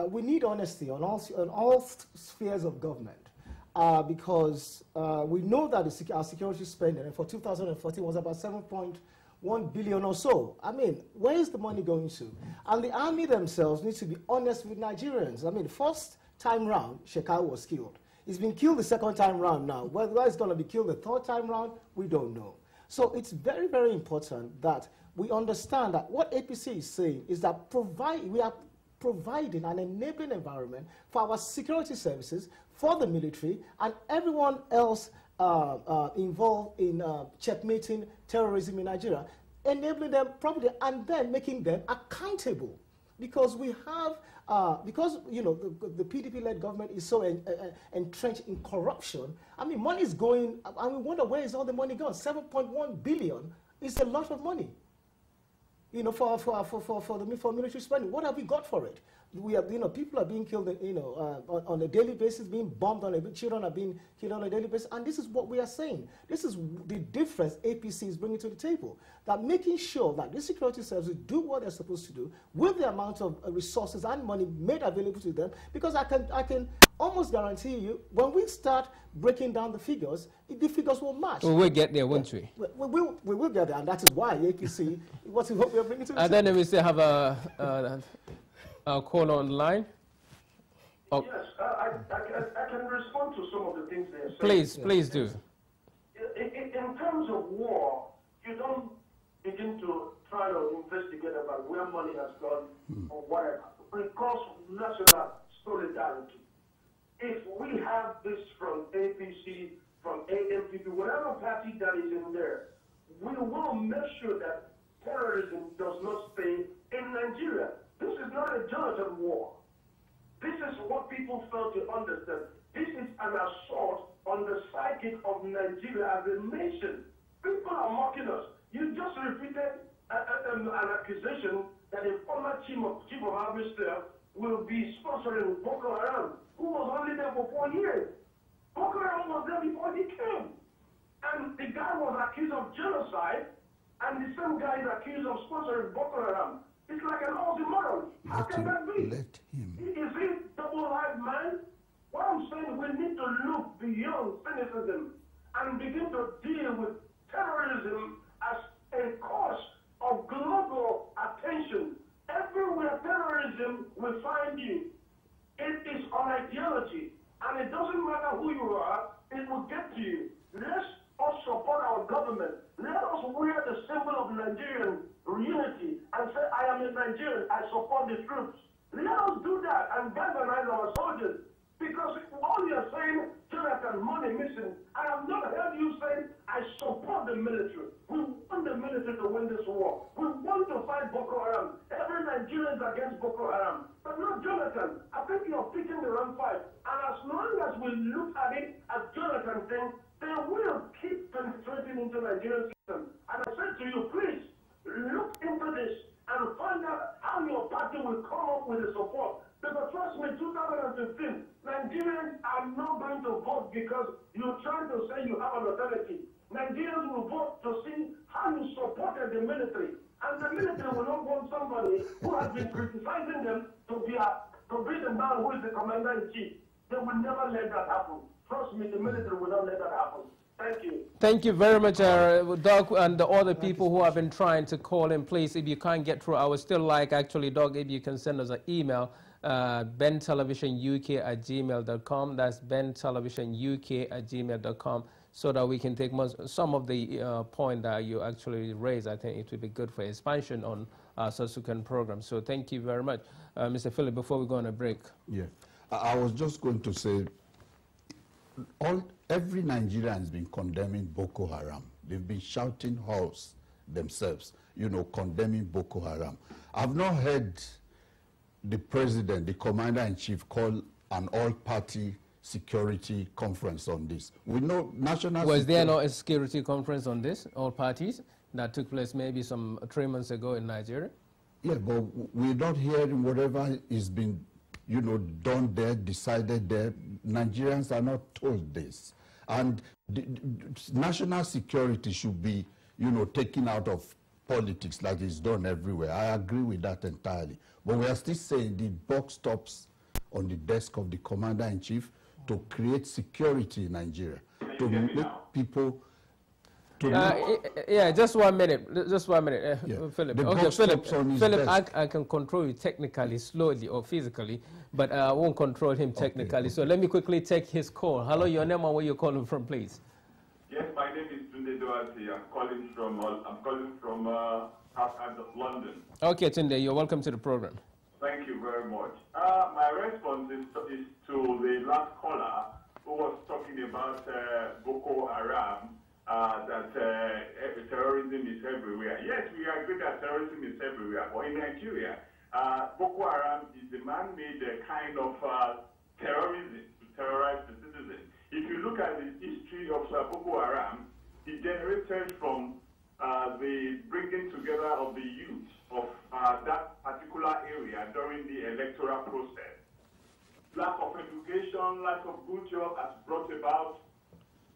we need honesty on all spheres of government. Because we know that our security spending for 2014 was about 7.1 billion or so. I mean, where is the money going to? And the army themselves need to be honest with Nigerians. I mean, first time round, Shekau was killed. He's been killed the second time round now. Whether he's going to be killed the third time round, we don't know. So it's very, very important that we understand that what APC is saying is that we are providing an enabling environment for our security services, for the military, and everyone else involved in checkmating terrorism in Nigeria, enabling them properly and then making them accountable. Because we have, because you know the PDP-led government is so entrenched in corruption. I mean, money is going, and we wonder where is all the money going. 7.1 billion is a lot of money. You know, for military spending, what have we got for it? We have, you know, people are being killed, you know, on a daily basis, being bombed children are being killed on a daily basis, and this is what we are saying. This is the difference APC is bringing to the table. That making sure that the security services do what they're supposed to do with the amount of resources and money made available to them, because I can almost guarantee you, when we start breaking down the figures will match. We will get there, won't we? We will get there, and that is why APC, what we are bringing to the table. And then we still have a call on the line. Oh. Yes, I can respond to some of the things they're saying. Please do. In terms of war, you don't begin to try to investigate about where money has gone or whatever. Because national solidarity. If we have this from APC, from AMPP, whatever party that is in there, we will make sure that terrorism does not stay in Nigeria. This is not a Jonathan war. This is what people fail to understand. This is an assault on the psyche of Nigeria as a nation. People are mocking us. You just repeated an accusation that a former chief of army staff will be sponsoring Boko Haram, who was only there for 4 years. Boko Haram was there before he came. And the guy was accused of genocide, and the same guy is accused of sponsoring Boko Haram. It's like an oxymoron. How can that be? Let him. Is he double-life man? What I'm saying, we need to look beyond cynicism and begin to deal with terrorism as a cause of global attention. Everywhere terrorism will find you, it is on ideology, and it doesn't matter who you are, it will get to you. Let's us support our government. Let us wear the symbol of Nigerian unity and say, I am a Nigerian, I support the troops. Let us do that and galvanize our soldiers. Because all you are saying, Jonathan, money missing, I have not heard you say, I support the military. We want the military to win this war. We want to fight Boko Haram. Every Nigerians against Boko Haram. But not Jonathan. I think you're picking the wrong fight. And as long as we look at it as Jonathan thing, they will keep penetrating into Nigerian system. And I said to you, please, look into this and find out how your party will come up with the support. Because trust me, 2015, Nigerians are not going to vote because you're trying to say you have an authority. Nigerians will vote to see how you supported the military. And the military will not want somebody who has been criticizing them to be the man who is the commander-in-chief. They will never let that happen. Trust me, the military will not let that happen. Thank you. Thank you very much, Doug, and the other people who have been trying to call in. Please, if you can't get through, I would still like, actually, Doug, if you can send us an email, bentelevisionuk@gmail.com. That's bentelevisionuk@gmail.com, so that we can take some of the point that you actually raised. I think it would be good for expansion on subsequent programs. So thank you very much. Mr. Phillip, before we go on a break. Yeah, I was just going to say, every Nigerian has been condemning Boko Haram. They've been shouting house themselves, you know, condemning Boko Haram. I've not heard the president, the commander-in-chief, call an all-party security conference on this. We know national... Was there not a security conference on this, all parties, that took place maybe some 3 months ago in Nigeria? Yeah, but we're not hearing whatever is being, you know, done there, decided there. Nigerians are not told this. And the national security should be, you know, taken out of politics like it's done everywhere. I agree with that entirely. But we are still saying the buck stops on the desk of the commander-in-chief to create security in Nigeria, to make people... yeah, just 1 minute. Just 1 minute, yeah. Phillip. The Okay, Phillip, I can control you technically, slowly or physically, but I won't control him technically. Okay. So let me quickly take his call. Hello, your name and where you're calling from, please. Yes, my name is Tunde Doherty. I'm calling from outside of London. Okay, Tunde, you're welcome to the program. Thank you very much. My response is to the last caller who was talking about Boko Haram. That terrorism is everywhere. Yes, we agree that terrorism is everywhere, but in Nigeria, Boko Haram is a man-made kind of terrorism to terrorize the citizens. If you look at the history of Boko Haram, it generated from the bringing together of the youth of that particular area during the electoral process. Lack of education, lack of good job has brought about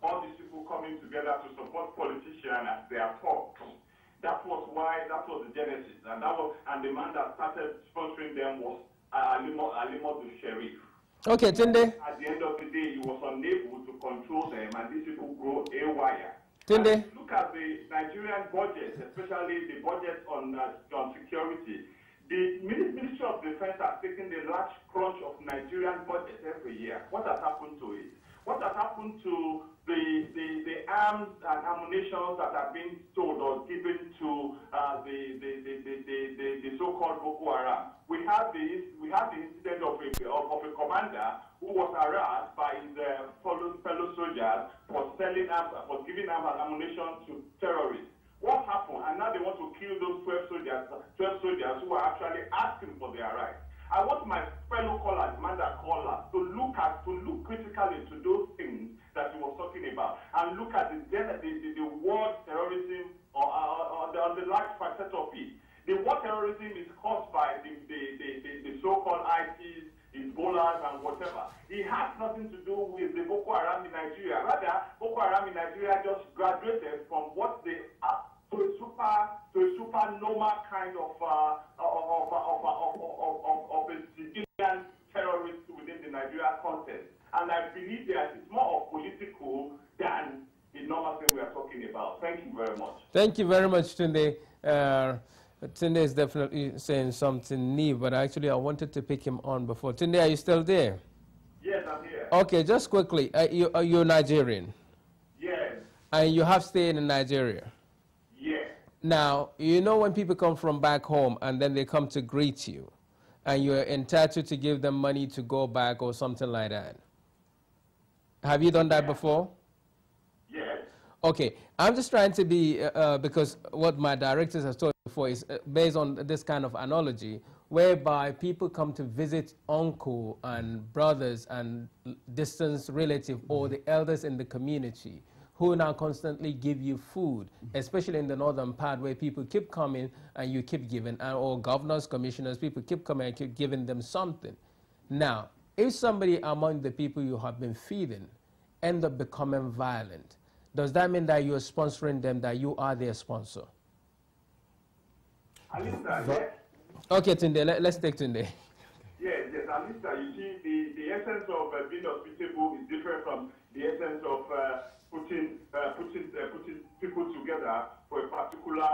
all these people coming together to support politicians as their talks. That was the genesis, and the man that started sponsoring them was Alimo the Sheriff. Okay, Tunde. At the end of the day, he was unable to control them, and these people grow haywire. Tunde. Look at the Nigerian budget, especially the budget on security. The Ministry of Defense has taken the large crunch of Nigerian budget every year. What has happened to it? What has happened to the arms and ammunition that are being sold or given to the so-called Boko Haram? We have the incident of a commander who was harassed by his fellow soldiers for selling arms, for giving arms and ammunition to terrorists. What happened? And now they want to kill those 12 soldiers who are actually asking for their rights. I want my fellow callers, to look critically into those things that he was talking about, and look at the word terrorism on the large facet of it. The word terrorism is caused by the so-called ISIS, Ebola, and whatever. It has nothing to do with the Boko Haram in Nigeria. Rather, Boko Haram in Nigeria just graduated from what they are to a super normal kind of a civilian terrorist within the Nigerian context. And I believe that it's more of political than the normal thing we are talking about. Thank you very much. Thank you very much, Tunde. Tunde is definitely saying something new, but actually I wanted to pick him on before. Tunde, are you still there? Yes, I'm here. Okay, just quickly, you're Nigerian? Yes. And you have stayed in Nigeria? Yes. Now, you know when people come from back home and then they come to greet you, and you're entitled to give them money to go back or something like that. Have you done that before? Yes. Okay, I'm just trying to be, because what my directors have told me before is based on this kind of analogy, whereby people come to visit uncle and brothers and distant relative or the elders in the community who now constantly give you food, especially in the northern part where people keep coming and you keep giving, or governors, commissioners, people keep coming and keep giving them something. Now, if somebody among the people you have been feeding end up becoming violent, does that mean that you're sponsoring them, that you are their sponsor? Alistair, yes. Okay, Tunde, let's take Tunde. Yes, Alistair, you see, the essence of being hospitable is different from the essence of putting people together for a particular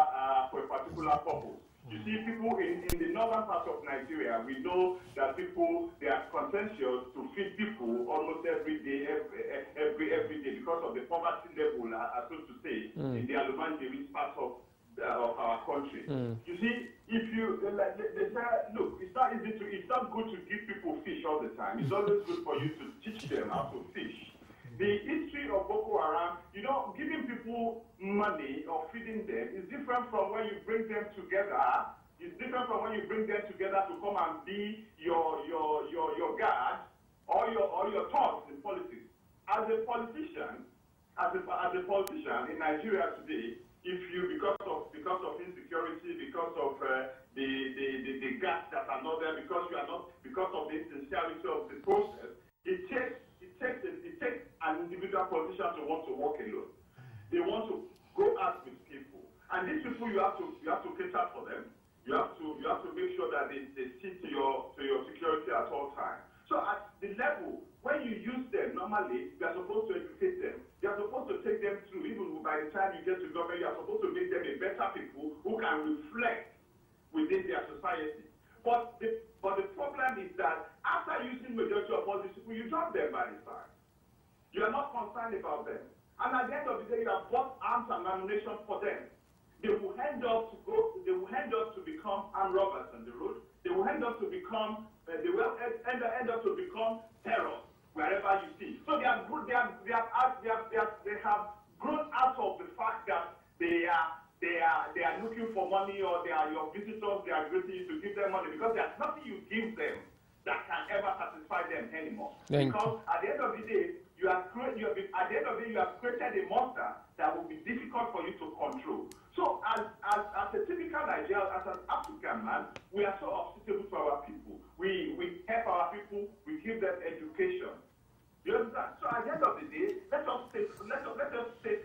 purpose. You see, people in the northern part of Nigeria, we know that people, they are conscientious to feed people almost every day because of the poverty level, so to say, in the Ilenbarenemen part of our country. You see, if you they say, look, it's not good to give people fish all the time. It's always good for you to teach them how to fish. The history of Boko Haram, giving people money or feeding them is different from when you bring them together. It's different from when you bring them together to come and be your guard or your thoughts in politics. As a politician in Nigeria today, if you because of insecurity, because of the gaps that are not there, because of the insincerity of the process, it takes an individual politician to want to work alone. They want to go out with people, and these people you have to cater for them. You have to make sure that they see to your security at all times. So at the level when you use them, normally you are supposed to educate them. You are supposed to take them through. Even by the time you get to government, you are supposed to make them a better people who can reflect within their society. But the problem is that after using majority of all these people, you drop them by the side. You are not concerned about them. And at the end of the day, you have bought arms and ammunition for them. They will end up to become armed robbers on the road. They will end up to become terror wherever you see. So they have grown out of the fact that they are looking for money, or they are your visitors, they are greeting you to give them money, because there's nothing you give them that can ever satisfy them anymore. Because at the end of the day, you have created a monster that will be difficult for you to control. So as a typical Nigerian, as an African man, we are so hospitable to our people. We help our people, we give them education. You understand? So at the end of the day, let us take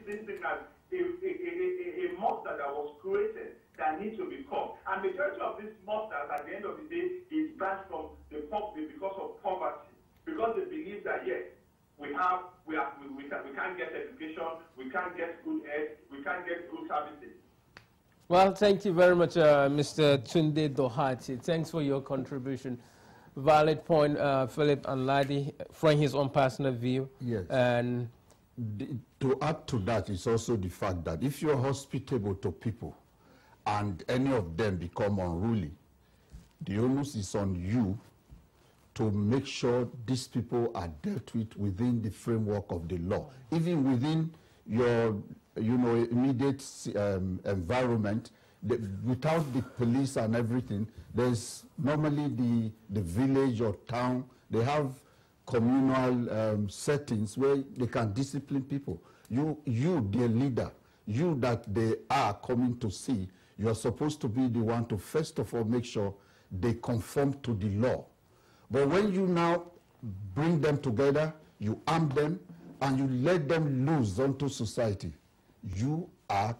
this thing as a monster that was created that needs to be caught. And majority of these monsters at the end of the day is banned from the public because of poverty. Because they believe that yes, we can't get education, we can't get good health, we can't get good services. Well, thank you very much, Mr. Tunde Dohati. Thanks for your contribution. Valid point, Phillip and Ladi, from his own personal view. Yes. And to add to that is also the fact that if you're hospitable to people and any of them become unruly, the onus is on you to make sure these people are dealt with within the framework of the law, even within your immediate environment. Without the police and everything, there's normally the village or town, they have communal settings where they can discipline people. You, their leader, you that they are coming to see, you are supposed to be the one to first of all make sure they conform to the law. But when you now bring them together, you arm them, and you let them loose onto society, you are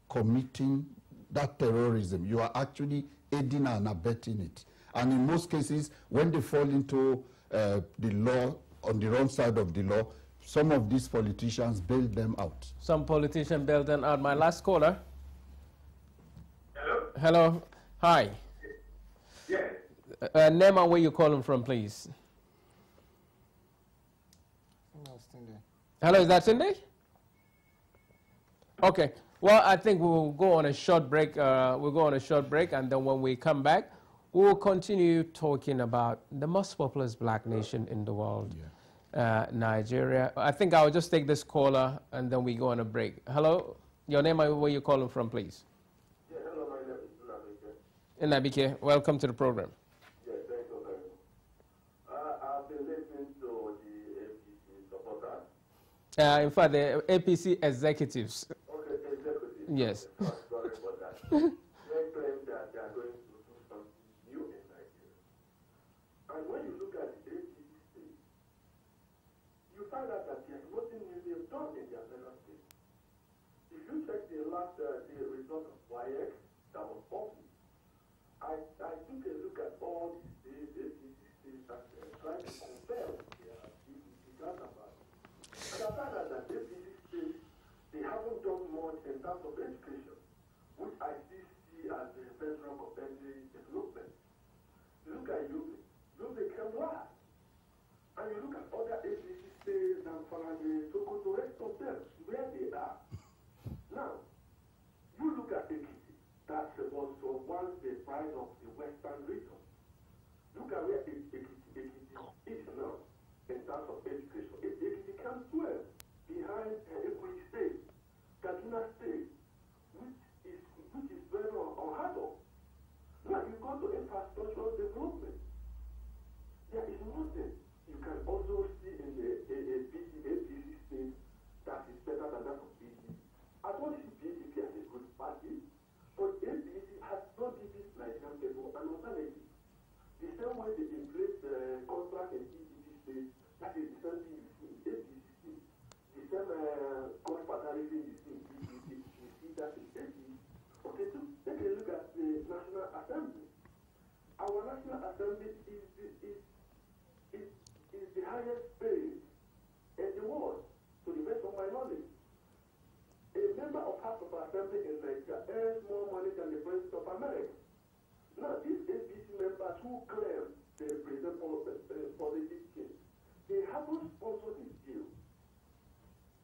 committing that terrorism. You are actually aiding and abetting it. And in most cases, when they fall into the law, on the wrong side of the law, some of these politicians bail them out. Some politicians bail them out. My last caller. Hello? Hello. Hi. Yes. Name and where you're calling from, please. Hello, is that Cindy? Okay. Well, I think we'll go on a short break. And then when we come back, we'll continue talking about the most populous black nation in the world, Nigeria. I think I'll just take this caller, and then we go on a break. Hello, your name and where you're calling from, please. Yeah, hello, my name is Nabike, welcome to the program. Yes, thank you very much. I've been listening to the APC supporters. In fact, the APC executives. Okay, executives. Yes. Sorry about that. They claim that they are going to do something new in Nigeria. And when you look at the APC state, you find out that there's nothing new they've done in their member state. If you check the last the result of YX that was published, I took a look at all these APC states that trying to compare with their APC counterparts. And I found out that APC states, they haven't done much in terms of education, which I still see as the bedrock of any development. Look at Yobe came last. And you look at other APC states and Farage, Sokoto, rest of them, where they are. Now, you look at Ekiti, that was once the pride of the Western region. Look at where Ekiti is now in terms of education. Ekiti comes 12 behind Ebonyi State, Kaduna State, which is very unheard of. Now you go to infrastructural development. There is nothing you can also see in the APC state that is better than that of PDP. I don't see PDP as a good party, but APC has not given Nigerian people an alternative. The same way they embrace the contract in PDP state, that is the same thing you see in APC state. The same court fatality you see in PDP, you see that in APC. Okay, so take a look at the National Assembly. Our National Assembly is the highest paid in the world, to the best of my knowledge. A member of House of Assembly in Nigeria earns more money than the President of America. Now, these APC members who claim they represent positive change, they haven't sponsored this deal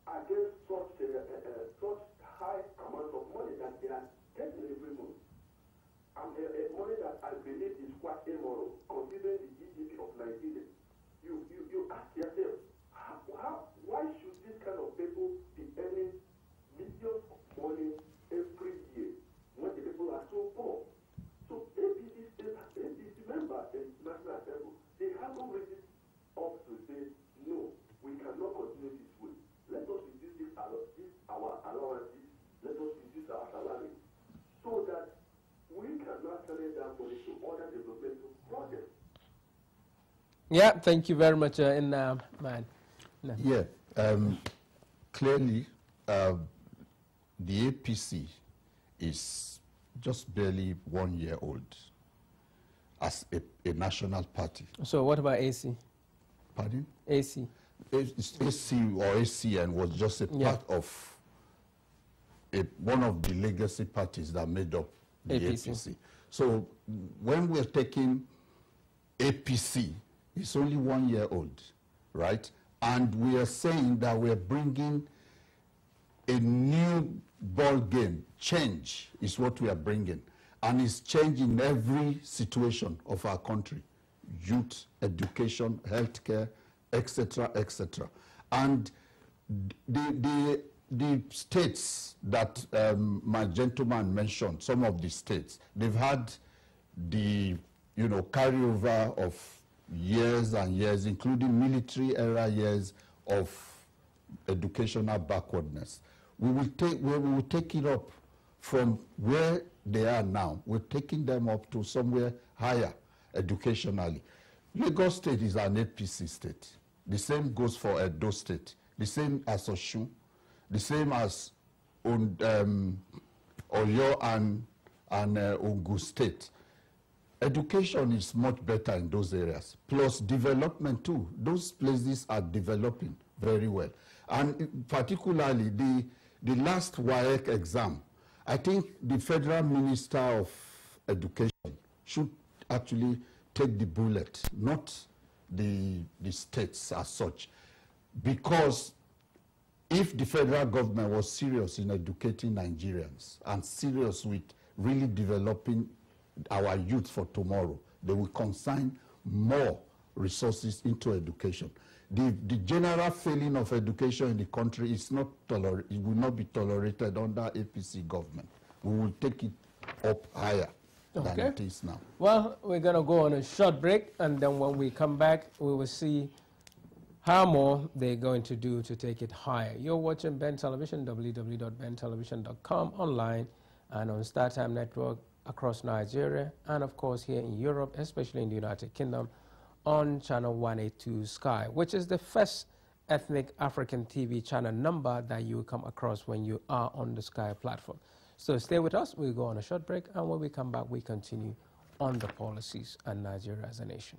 against such high amounts of money that they are getting every month. And money that I believe is quite immoral, considering the GDP of Nigeria. You ask yourself, why should this kind of people be earning millions of money every year when the people are so poor? So APC members in National Assembly, they haven't risen up to say, no, we cannot continue this way. Let us reduce our allowances, let us reduce our salary, so that we cannot turn it down money to other developmental projects. Yeah, thank you very much, man. No. Yeah, clearly, the APC is just barely 1 year old as a national party. So what about AC? Pardon? AC. AC or ACN was just a part of one of the legacy parties that made up the APC. So when we're taking APC, it's only 1 year old, right? And we are saying that we're bringing a new ball game. Change is what we are bringing. And it's changing every situation of our country. Youth, education, healthcare, etc., etc. And the states that my gentleman mentioned, some of the states, they've had the carryover of years and years, including military era years of educational backwardness. We will take it up from where they are now. We're taking them up to somewhere higher educationally. Lagos State is an APC state. The same goes for Edo State. The same as Osun. The same as Oyo and Ogun State. Education is much better in those areas, plus development too. Those places are developing very well. And particularly the last WAEC exam, I think the Federal Minister of Education should actually take the bullet, not the states as such. Because if the federal government was serious in educating Nigerians and serious with really developing our youth for tomorrow, they will consign more resources into education. The general failing of education in the country is not it will not be tolerated under APC government. We will take it up higher than it is now. Well, we're going to go on a short break, and then when we come back, we will see how more they're going to do to take it higher. You're watching Ben Television, www.bentelevision.com, online and on StarTime Network across Nigeria, and of course here in Europe, especially in the United Kingdom, on channel 182 Sky, which is the first ethnic African TV channel number that you will come across when you are on the Sky platform. So stay with us. We'll go on a short break, and when we come back, we continue on the policies and Nigeria as a nation.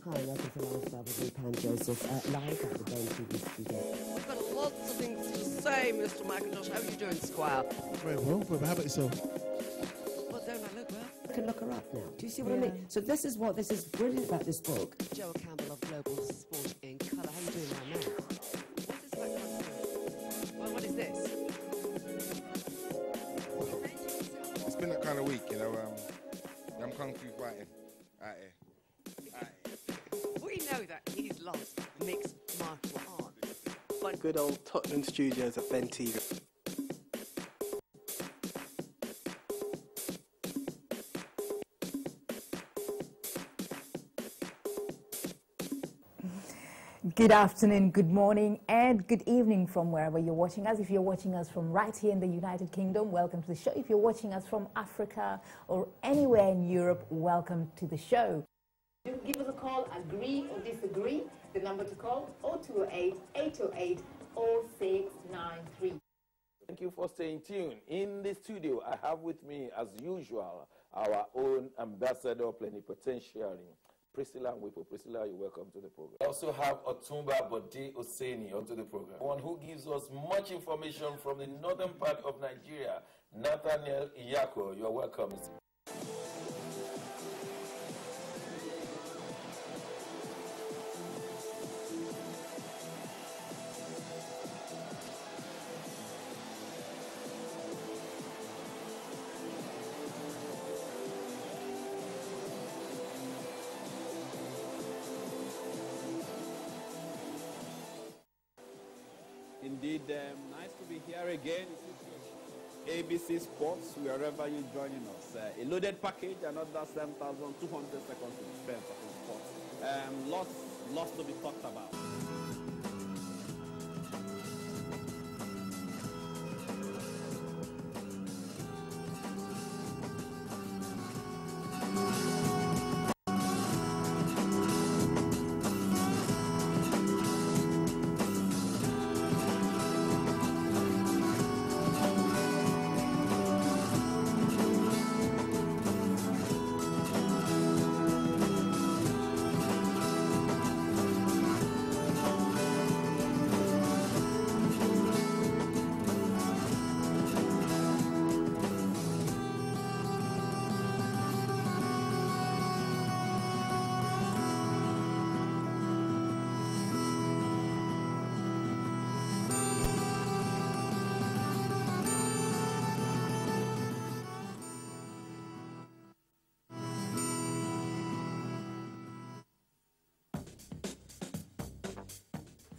Hi, welcome to Alistair with Pam Joseph, live at the Ben TV studio. We've got lots of things to say, Mr. McIntosh. How are you doing, Squire? Very well. How about yourself? Well, don't I look well? I can look her up now. Do you see what I mean? So this is brilliant about this book. Joe Campbell of Global Sport in Colour. How are you doing, my man? What's this background? Well, what is this? It's been that kind of week, you know. I'm kung fu fighting out here. We know that he's lost mixed martial arts. But good old Tottenham studios at Ben TV. Good afternoon, good morning, and good evening from wherever you're watching us. If you're watching us from right here in the United Kingdom, welcome to the show. If you're watching us from Africa or anywhere in Europe, welcome to the show. Give us a call, agree or disagree. The number to call, 0208-808-0693. Thank you for staying tuned. In the studio, I have with me, as usual, our own ambassador plenipotentiary, Priscilla Mwipo. Priscilla, you're welcome to the program. I also have Otumba Bode Oseni onto the program, one who gives us much information from the northern part of Nigeria, Nathaniel Iyako. You're welcome. Indeed, nice to be here again. ABC Sports, wherever you're joining us. A loaded package, another 7,200 seconds to spend talking sports. Lots to be talked about.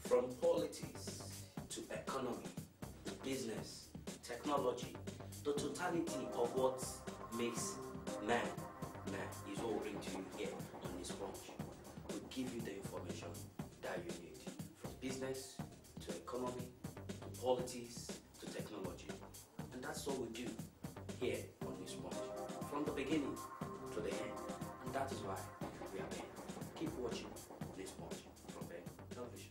From politics to economy, business, technology, the totality of what makes man is what we bring to you here on this sponge. We give you the information that you need, from business to economy, to politics, to technology. And that's what we do here on this sponge, from the beginning to the end. And that is why we are there. Keep watching this sponge from Ben Television.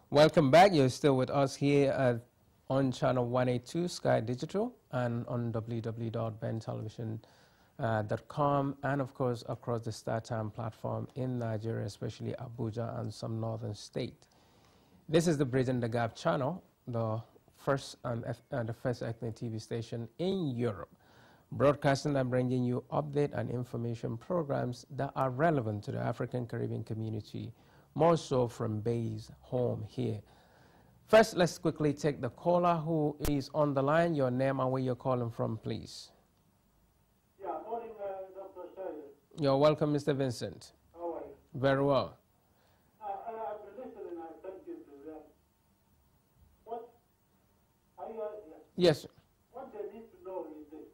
Welcome back. You're still with us here on channel 182 Sky Digital and on www.bentelevision.com and of course across the StarTime platform in Nigeria, especially Abuja and some northern state. This is the Bridging the Gap channel, the first ethnic TV station in Europe, broadcasting and bringing you update and information programs that are relevant to the African Caribbean community, more so from base home here. First, let's quickly take the caller who is on the line. Your name and where you're calling from, please. Yeah, morning, Dr. Soyode. You're welcome, Mr. Vincent. How are you? Very well. I've been listening, I thank you to that. Yes. What they need to know is this.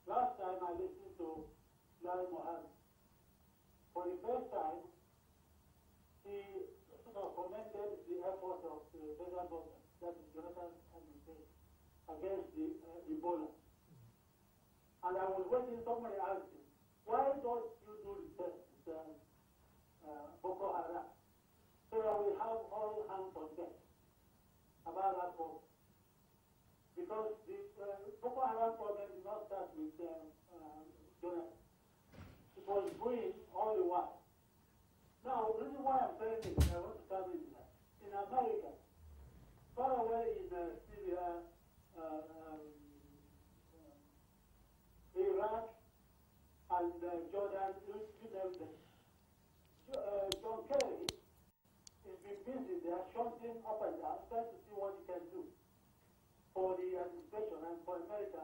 Last time I listened to Ladi Mohammed. For the first time, he sort of commended the efforts of the federal government, that is Jonathan's administration, against the Ebola. And I was waiting, somebody asked him, why don't you do research with Boko Haram? So that we have all hands on deck about that problem. Because the Boko Haram problem did not start with Jonathan. It was brewing all the while. Now, the reason why I'm saying this, I want to come in that. In America, far away in Syria, Iraq, and Jordan, you know them. John Kerry has been busy there, shunting up and down, trying to see what he can do for the administration and for America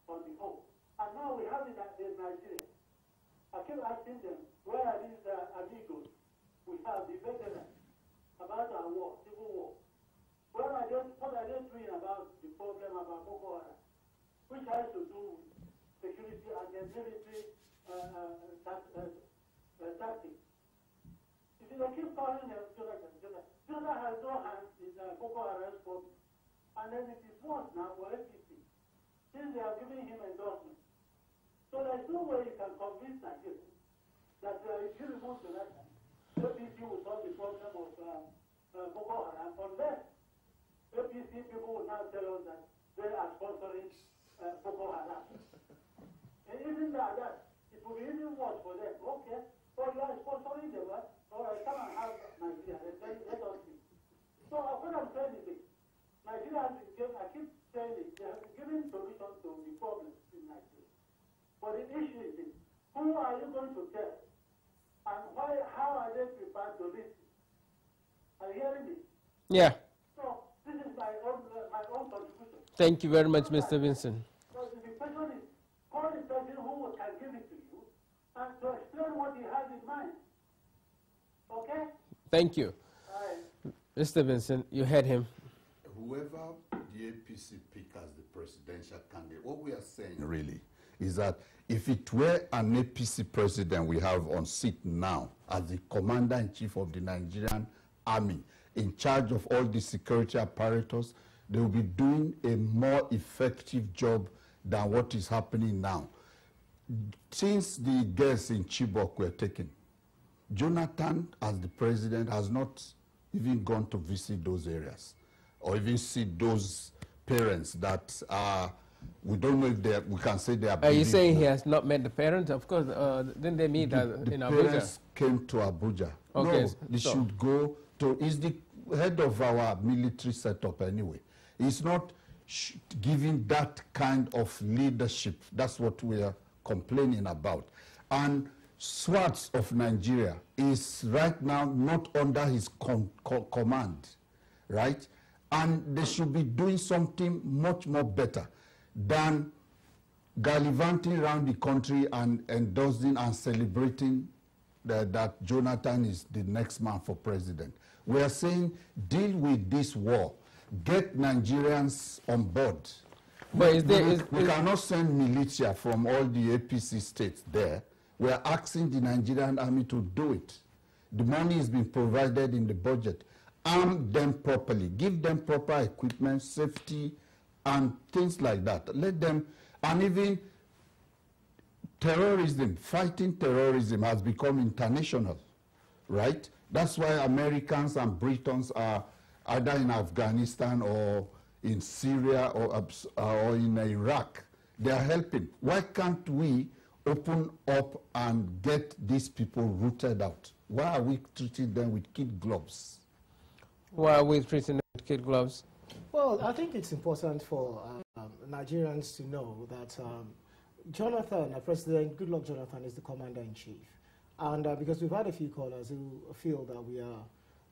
on the whole. And now we have it in Nigeria. I keep asking them, where are these amigos? We have the veterans about our war, civil war. What are they doing about the problem about Boko Haram, which has to do with security and the military tactics? If they keep calling them Jonathan has no hands in Boko Haram's problem. And then it is worse now for APC, since they are giving him endorsement. So there's no way you can convince Nigeria that if you remove Jonathan, APC will solve the problem of Boko Haram, unless APC people will now tell us that they are sponsoring Boko Haram. And even that, it will be even worse for them. Okay, so you are sponsoring them, right? All right, come and have Nigeria, let us see. So what I'm saying is this. Nigeria has been given, I keep saying it, they have been giving solutions to the problems in Nigeria. But the issue is this. Who are you going to tell? And why? How are they prepared to listen? Are you hearing me? Yeah. So this is my own contribution. Thank you very much, Mr. Vincent. So the question is, call the person who can give it to you and to explain what he has in mind. Okay? Thank you. Mr. Vincent, you heard him. Whoever the APC pick as the presidential candidate, what we are saying really is that if it were an APC president we have on seat now as the commander-in-chief of the Nigerian army, in charge of all the security apparatus, they will be doing a more effective job than what is happening now. Since the girls in Chibok were taken, Jonathan, as the president, has not even gone to visit those areas or even see those parents that are, we don't know if we can say they are. Are you saying he has not met the parents? Of course, didn't they meet in Abuja? The parents came to Abuja. Okay, no, they should go to, he's the head of our military setup anyway. He's not giving that kind of leadership. That's what we are complaining about. And swaths of Nigeria is right now not under his command, right? And they should be doing something much more better than gallivanting around the country and endorsing and celebrating that Jonathan is the next man for president. We are saying deal with this war, get Nigerians on board. But we cannot send militia from all the APC states there. We are asking the Nigerian army to do it. The money is being provided in the budget. Arm them properly, give them proper equipment, safety, and things like that. Let them, and even terrorism, fighting terrorism has become international, right? That's why Americans and Britons are either in Afghanistan or in Syria or in Iraq. They are helping. Why can't we open up and get these people rooted out? Why are we treating them with kid gloves? Why are we treating them with kid gloves? Well, I think it's important for Nigerians to know that Jonathan, President Goodluck Jonathan, is the commander-in-chief. And because we've had a few callers who feel that we are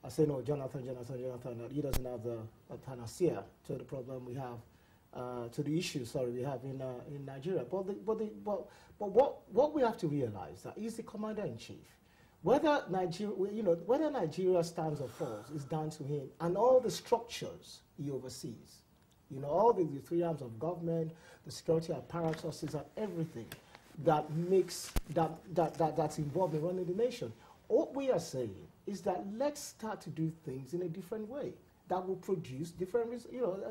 saying, oh, Jonathan, that he doesn't have the panacea to the problem we have, to the issue, we have in Nigeria. But what we have to realize that he's the commander-in-chief. Whether Nigeria stands or falls is down to him and all the structures he oversees. You know, all the three arms of government, the security apparatus, and everything that makes that's involved in running the nation. What we are saying is that let's start to do things in a different way that will produce different,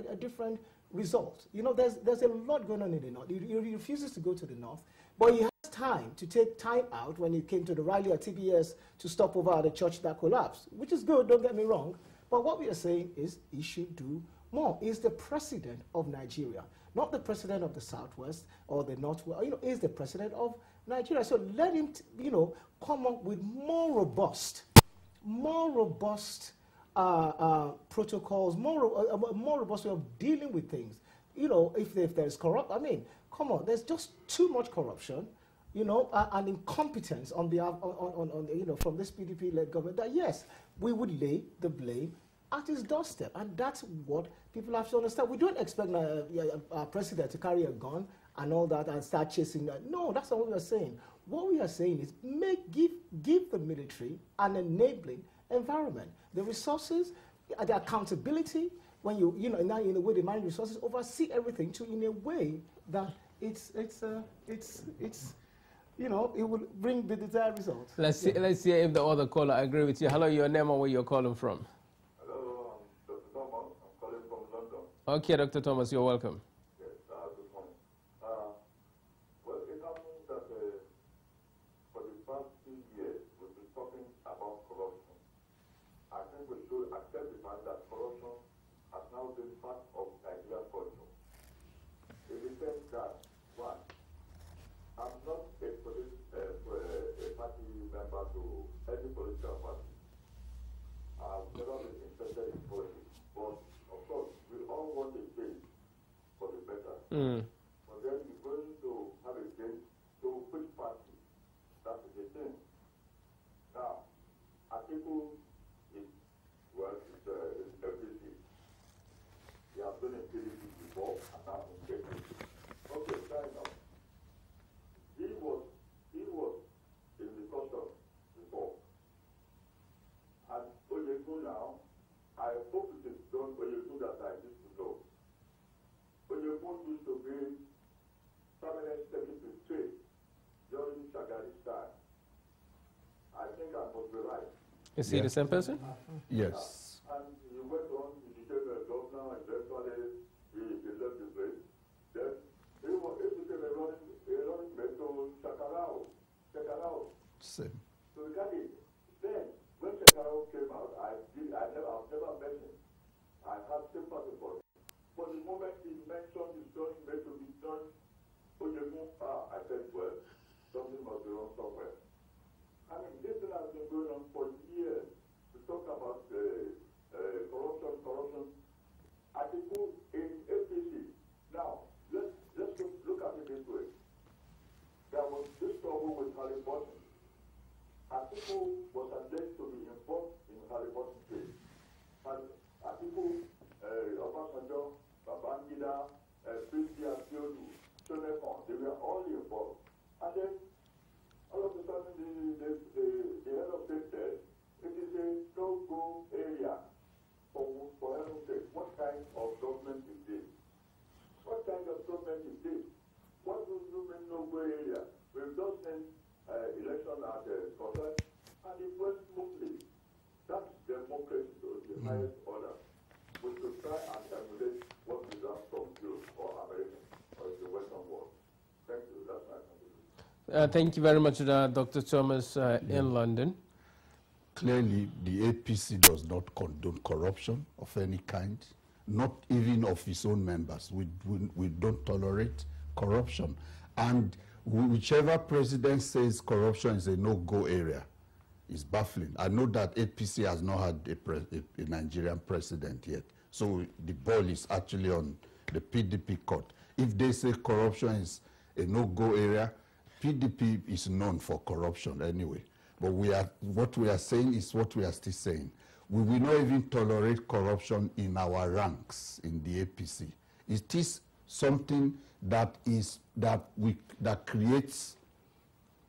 a different result. You know, there's a lot going on in the north. He refuses to go to the north, but he has time to take time out when he came to the rally at TBS to stop over at the church that collapsed, which is good, don't get me wrong. But what we are saying is he should do more. He's the president of Nigeria, not the president of the Southwest or the Northwest. You know, he's the president of Nigeria. So let him, come up with more robust protocols, more robust way of dealing with things. You know, if there's come on, there's just too much corruption, and incompetence on behalf from this PDP-led government. That yes, we would lay the blame at his doorstep, and that's what people have to understand. We don't expect our president to carry a gun and all that and start chasing that. No, that's not what we are saying. What we are saying is give the military an enabling environment, the resources, the accountability. When now in a way they manage resources, oversee everything in a way that it will bring the desired results. Let's see if the other caller agree with you. Hello, your name and where you're calling from. Hello, I'm Dr. Thomas. I'm calling from London. Okay, Dr. Thomas, you're welcome. Yes, good morning. Well, it happens that for the past 2 years, we've been talking about corruption. I think we should accept the fact that corruption has now been part of Nigerian culture. In the sense that, one, I'm not a party member to any political party. I've never been interested in politics, but of course, we all want a change for the better. But then you're going to have a change to which party? That is the thing. Now, Atiku is APC. He has been in PDP before, and now in APC. Okay, fair enough. He was in the custom before. And Oyegun now, I hope it is done Oyegun that I used to know. Oyegun used to be permanent secretary during Shagari's time. I think I must be right. Is he the same person? Yes. And he went on, he became a governor, and eventually he left the place. Then he became a running mate to Shakarao. Same. So then, when Shakarao came out, I've never met him. I had sympathy for him. But the moment he mentioned his running mate to be done, I said, well, something must be wrong somewhere. I mean, this thing has been going on for years. To talk about corruption. I think in APC. Now, let's look at it this way. There was this trouble with Halliburton. Atiku was alleged to be involved in Halliburton case. And Atiku, Obasanjo, Babangida, Prisia, Soyode, Sonepon, they were all involved. And then, all of a sudden, the head of state said, it is a no-go area for heaven's sake. What kind of government is this? What kind of government is this? What do you mean no-go area? We've just seen election at Scotland, and it went smoothly. That's democracy to the highest order. We should try and emulate what we learn from Europe or America or the Western world. Thank you. That's my contribution. Thank you very much, Dr. Thomas in London. Clearly, the APC does not condone corruption of any kind, not even of its own members. We don't tolerate corruption. And whichever president says corruption is a no-go area is baffling. I know that APC has not had a Nigerian president yet, so the ball is actually on the PDP court. If they say corruption is a no-go area, PDP is known for corruption anyway. But what we are saying is what we are still saying. We will not even tolerate corruption in our ranks in the APC. It is something that creates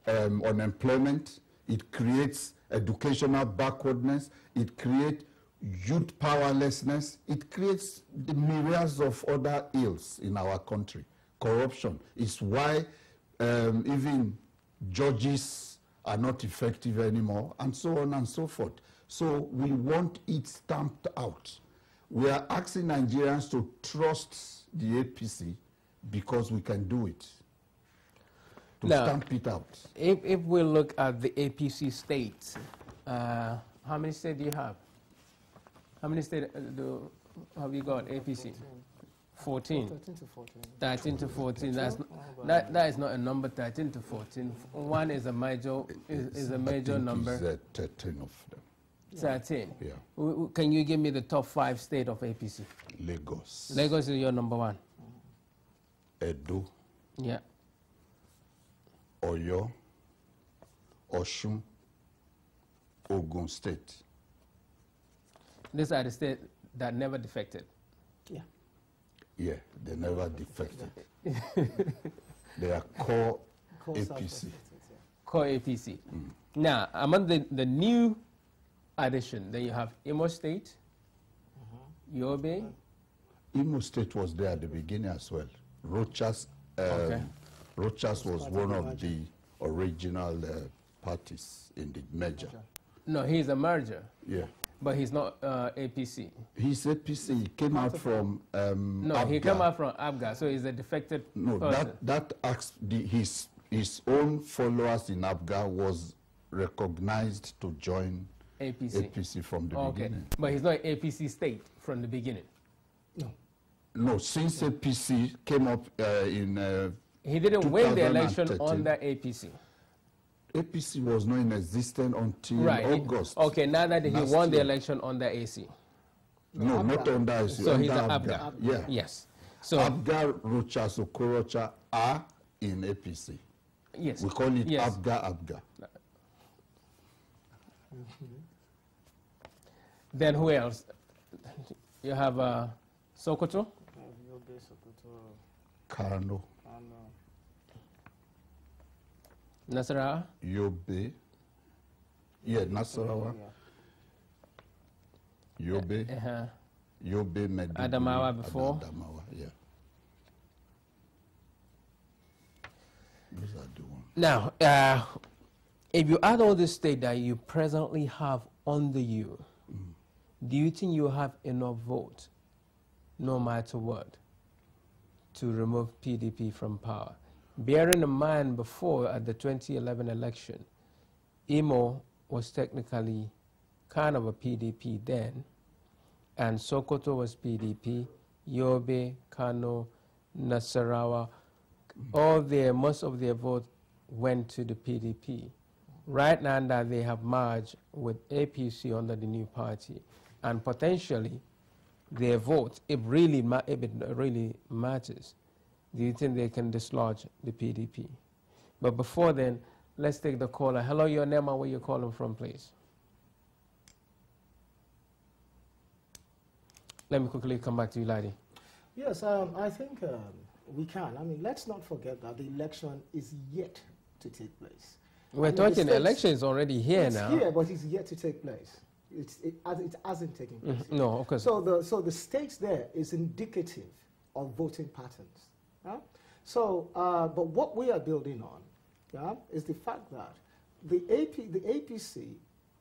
unemployment. It creates educational backwardness. It creates youth powerlessness. It creates the myriads of other ills in our country. Corruption is why even judges are not effective anymore, and so on and so forth. So we want it stamped out. We are asking Nigerians to trust the APC because we can do it. To stamp it out. If we look at the APC states, how many states do you have? How many states have you got, APC? 14. 13 to 14. 13 to 14. That is not a number. 13 to 14. One is a major number. It's 13 of them. 13. Yeah. Can you give me the top 5 states of APC? Lagos. Lagos is your number 1. Edo. Yeah. Oyo. Osun. Ogun State. These are the states that never defected. Yeah. Yeah, they never defected. They are core APC. Core APC. Now, among the new addition, then you have Imo State, Yobe. Imo State was there at the beginning as well. Rochas was one of the original parties in the merger. No, he's a merger. Yeah. But he's not APC. He's APC. He came out from No, Abga. he came out from Abga, so he's a defected person. His own followers in Abga was recognized to join APC from the beginning. But he's not APC state from the beginning. No, since APC came up in he didn't win the election under APC. APC was not in existence until August. Okay, now that he won the election under AC. No, not under AC. So under he's an Abga. Abga. Yeah. Yes. So Abga, Rochas, Okorocha are in APC. Yes. We call it Abga. Then who else? You have Sokoto. Kano. Nasarawa? Yobe. Yeah, Nasarawa. Yobe. Yobe, Meduguri. Adamawa before. Adamawa, yeah. Those are the ones. Now, if you add all the states that you presently have under you, do you think you have enough votes, no matter what, to remove PDP from power? Bearing in mind before at the 2011 election, Imo was technically kind of a PDP then, and Sokoto was PDP, Yobe, Kano, Nasarawa, most of their vote went to the PDP. Right now that they have merged with APC under the new party, and potentially their vote, if it really matters, do you think they can dislodge the PDP? But before then, let's take the caller. Hello, your name and where you're calling from, please. Let me quickly come back to you, Ladi. Yes, I think we can. I mean, let's not forget that the election is yet to take place. We're talking the election is already here now. It's here, but it's yet to take place. It hasn't taken place. No, of course. So the states there is indicative of voting patterns. Yeah? So, but what we are building on is the fact that the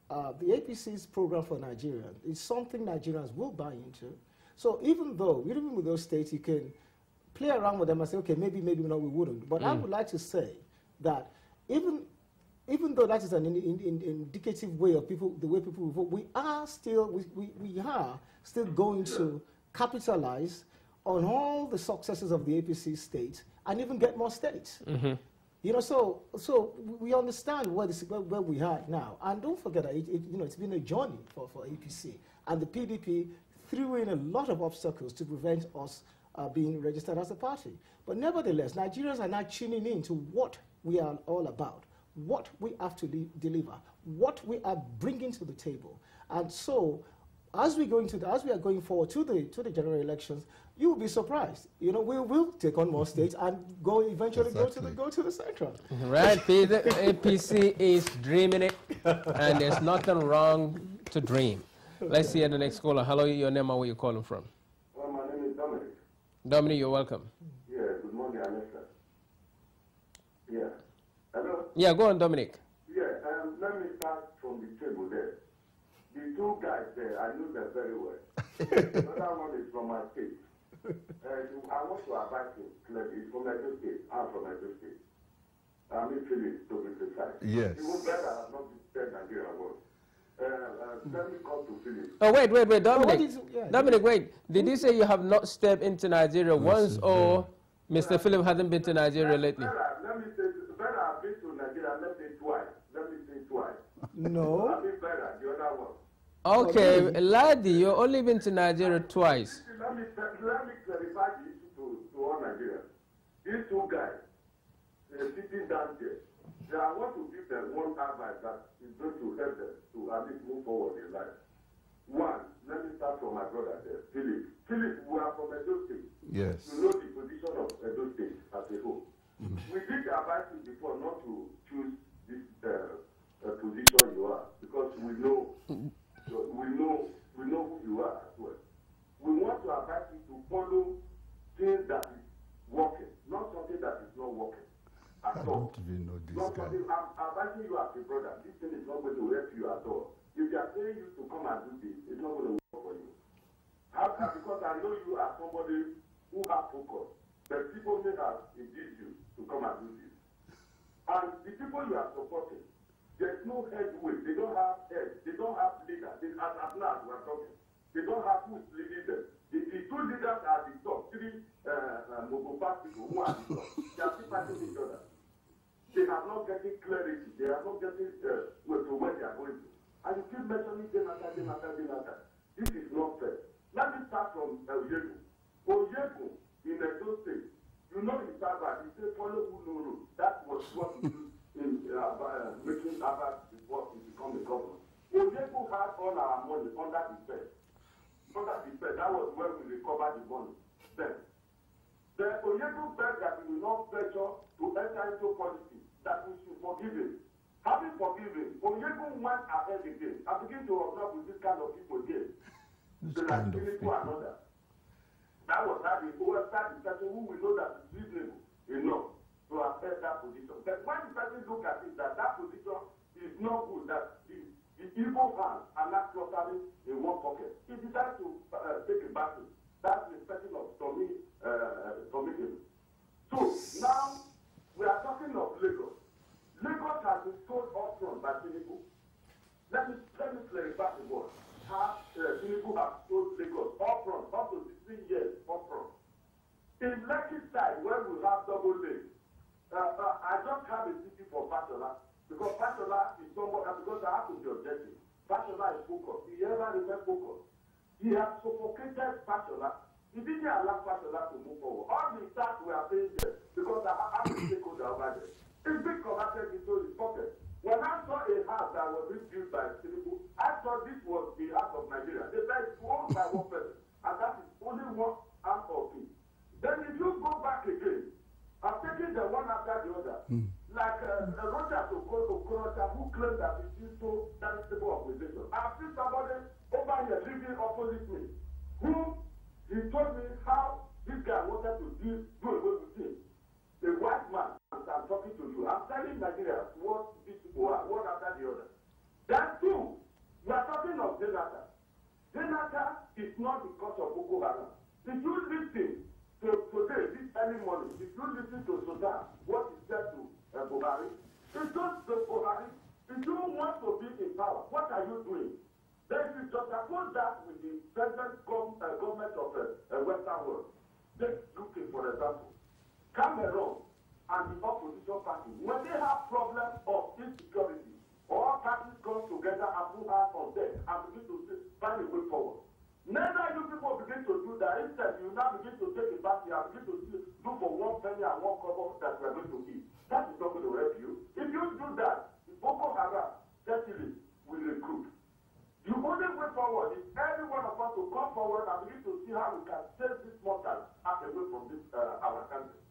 APC's program for Nigerians is something Nigerians will buy into. So even with those states, you can play around with them and say, okay, maybe not, we wouldn't. But I would like to say that even though that is an indicative way of the way people vote, we are still going to capitalize on all the successes of the APC states and even get more states. You know, so we understand where we are now, and don't forget that it's been a journey for APC, and the PDP threw in a lot of obstacles to prevent us being registered as a party. But nevertheless, Nigerians are now tuning in to what we are all about, what we have to deliver, what we are bringing to the table, and so as we are going forward to the general elections, you will be surprised. You know, we will take on more states and eventually go to the central. Right, Peter. APC is dreaming it, and there's nothing wrong to dream. Let's hear the next caller. Hello, your name and where you're calling from. Well, my name is Dominic. Dominic, you're welcome. Yeah, good morning, Alistair. Yeah. Hello? Yeah, go on, Dominic. Yeah, let me start from the table there. The two guys there, I know them very well. The other one is from my state. I want to advise you clearly. He's from Edo State. I'm from Edo State. I mean, Phillip, to be precise. Yes. Even better, I've not said Nigeria was. Let me come to Phillip. Oh, wait, Dominic. Dominic, wait. Did you say you have not stepped into Nigeria once, or Mr. Phillip hasn't been to Nigeria lately? Let me say, better I've been to Nigeria, let me say twice. No. I've been better, the other one. Okay, Ladi, you've only been to Nigeria twice. Let me clarify the issue to all Nigerians. These two guys, they're sitting down there. I want to give them one advice that is going to help them to at least move forward in life. One, let me start from my brother there, Phillip. Phillip, we are from Edo State. Yes. You know the position of Edo State as a whole. We did advise you before not to choose this position you are, because we know who you are as well. We want to advise you to follow things that is working, not something that is not working at all. I don't even know this not guy. I'm advising you as a brother. This thing is not going to help you at all. If they are telling you to come and do this, it's not going to work for you. Because I know you are somebody who has focus, but people may have induced you to come and do this. And the people you are supporting, there's no headway. They don't have head. They don't have leaders. As now we are talking, they don't have who's leading them. The two leaders are the top. Three Mogopa people who are the top. They are still fighting each other. They are not getting clarity. They are not getting to where they are going to. And you keep mentioning Jonathan. This is not fair. Let me start from Oyego. Oyego in Edo State. You know in Sabah, he said follow who no road. That was what he used in making Sabah before he became a governor. Oyego had all our money under the bed. That was where we recovered the money. Then Oyego begged that he will not pressure to enter into politics, that we should forgive him. Having forgiven, Oyego went ahead again and began to observe with this kind of people again. Another. That was how the OSR person who we know that is reasonable enough to have held that position. But when the person look at it, that position is not good, that the evil hands are not totally in one pocket. He decided to take a battle. That's the person of Tommy. So now we are talking of Lagos. Lagos has been told up front by Tinubu. Let me clarify the word. Tinubu has told Lagos up front, up to 16 years up front. In Lekki side, where we have double lane, I don't have a city for Fashola, because Fashola is somewhat, because I have to be objective. Fashola is focused. He ever remains focused. He has suffocated Fashola. He didn't allow Fashola to move forward. All the tax we are paying there, because I have to take over over there. It's been converted into his pocket. When I saw a house that was built by Tinubu, I thought this was the house of Nigeria. They said it's owned by one person, and that is only one arm of it. Then if you go back again, I'm taking the one after the other. Like Roger Okorocha, who claimed that it's useful charitable organization. I've seen somebody over here living opposite me, who he told me how this guy wanted to do away with him. The white man, I'm talking to you. I'm telling Nigeria what these people are, one after the other. Then two, we are talking of Jonathan. Jonathan is not because of Boko Haram. If you listen to today, this early morning, if you listen to Sudan, what is said to Buhari, it's just the Buhari. If you want to be in power, what are you doing? Then you just suppose that with the present government of the Western world. Just looking, for example, Cameroon and the opposition party, when they have problems of insecurity, all parties come together and put hands on them and begin to find a way forward. Neither you people begin to do that. Instead, you now begin to take a party and begin to look for one penny and one cover that we are going to eat. That is not going to help you. If you do that, Boko Haram certainly will recruit. The only way forward is every one of us to come forward and begin to see how we can save this mortal away from this our country.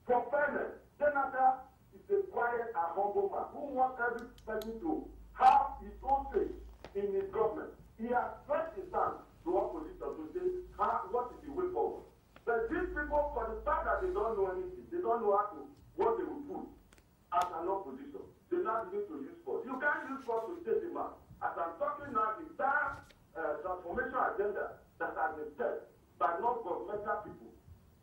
For fairness, Jonathan is a quiet and humble man who wants every person to have his own say in his government. He has that they don't know anything. They don't know what they will put as an opposition. They now begin to use force. You can't use force to chase him out. As I'm talking now, the entire transformation agenda that has been set by non-governmental people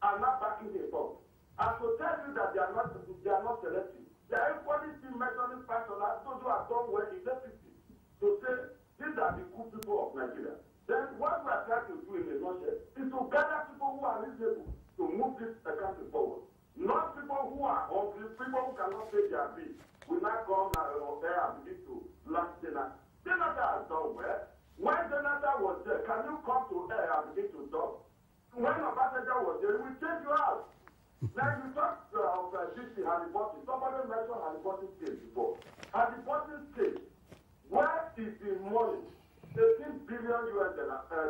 are not backing it up. And to tell you that they are not selective. They are equally still mentioning personal, those who have done well in deputy, to say these are the good people of Nigeria. Then what we are trying to do in a nutshell is to gather people who are reasonable to move this country forward. Not people who are hungry, people who cannot pay their bills. We now come there and begin to launch Jonathan. Jonathan has done well. When Jonathan was there, can you come to air and begin to talk? When Obasanjo was there, we take you out. Now you talk of this Harry Potter. Somebody mentioned Harry Potter's case before. Harry Potter's case, where is the money? 18 billion US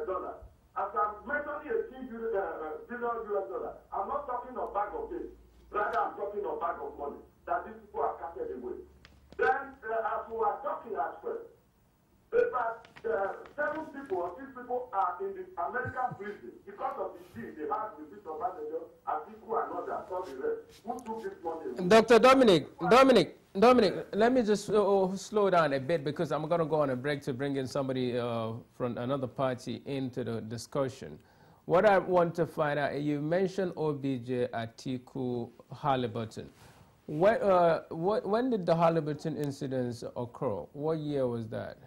dollars. As I'm mentioning 18 billion US dollars, I'm not talking of bag of things. Rather, I'm talking of bag of money that these people are carted away. Then, as we are talking as well, about 7 people or 6 people are in the American prison because of the deal they had with Mr. Obasanjo and people are not there, all the rest. Who took this money? Dr. Dominic, let me just slow down a bit because I'm going to go on a break to bring in somebody from another party into the discussion. What I want to find out, you mentioned OBJ, Atiku, Halliburton. When did the Halliburton incidents occur? What year was that?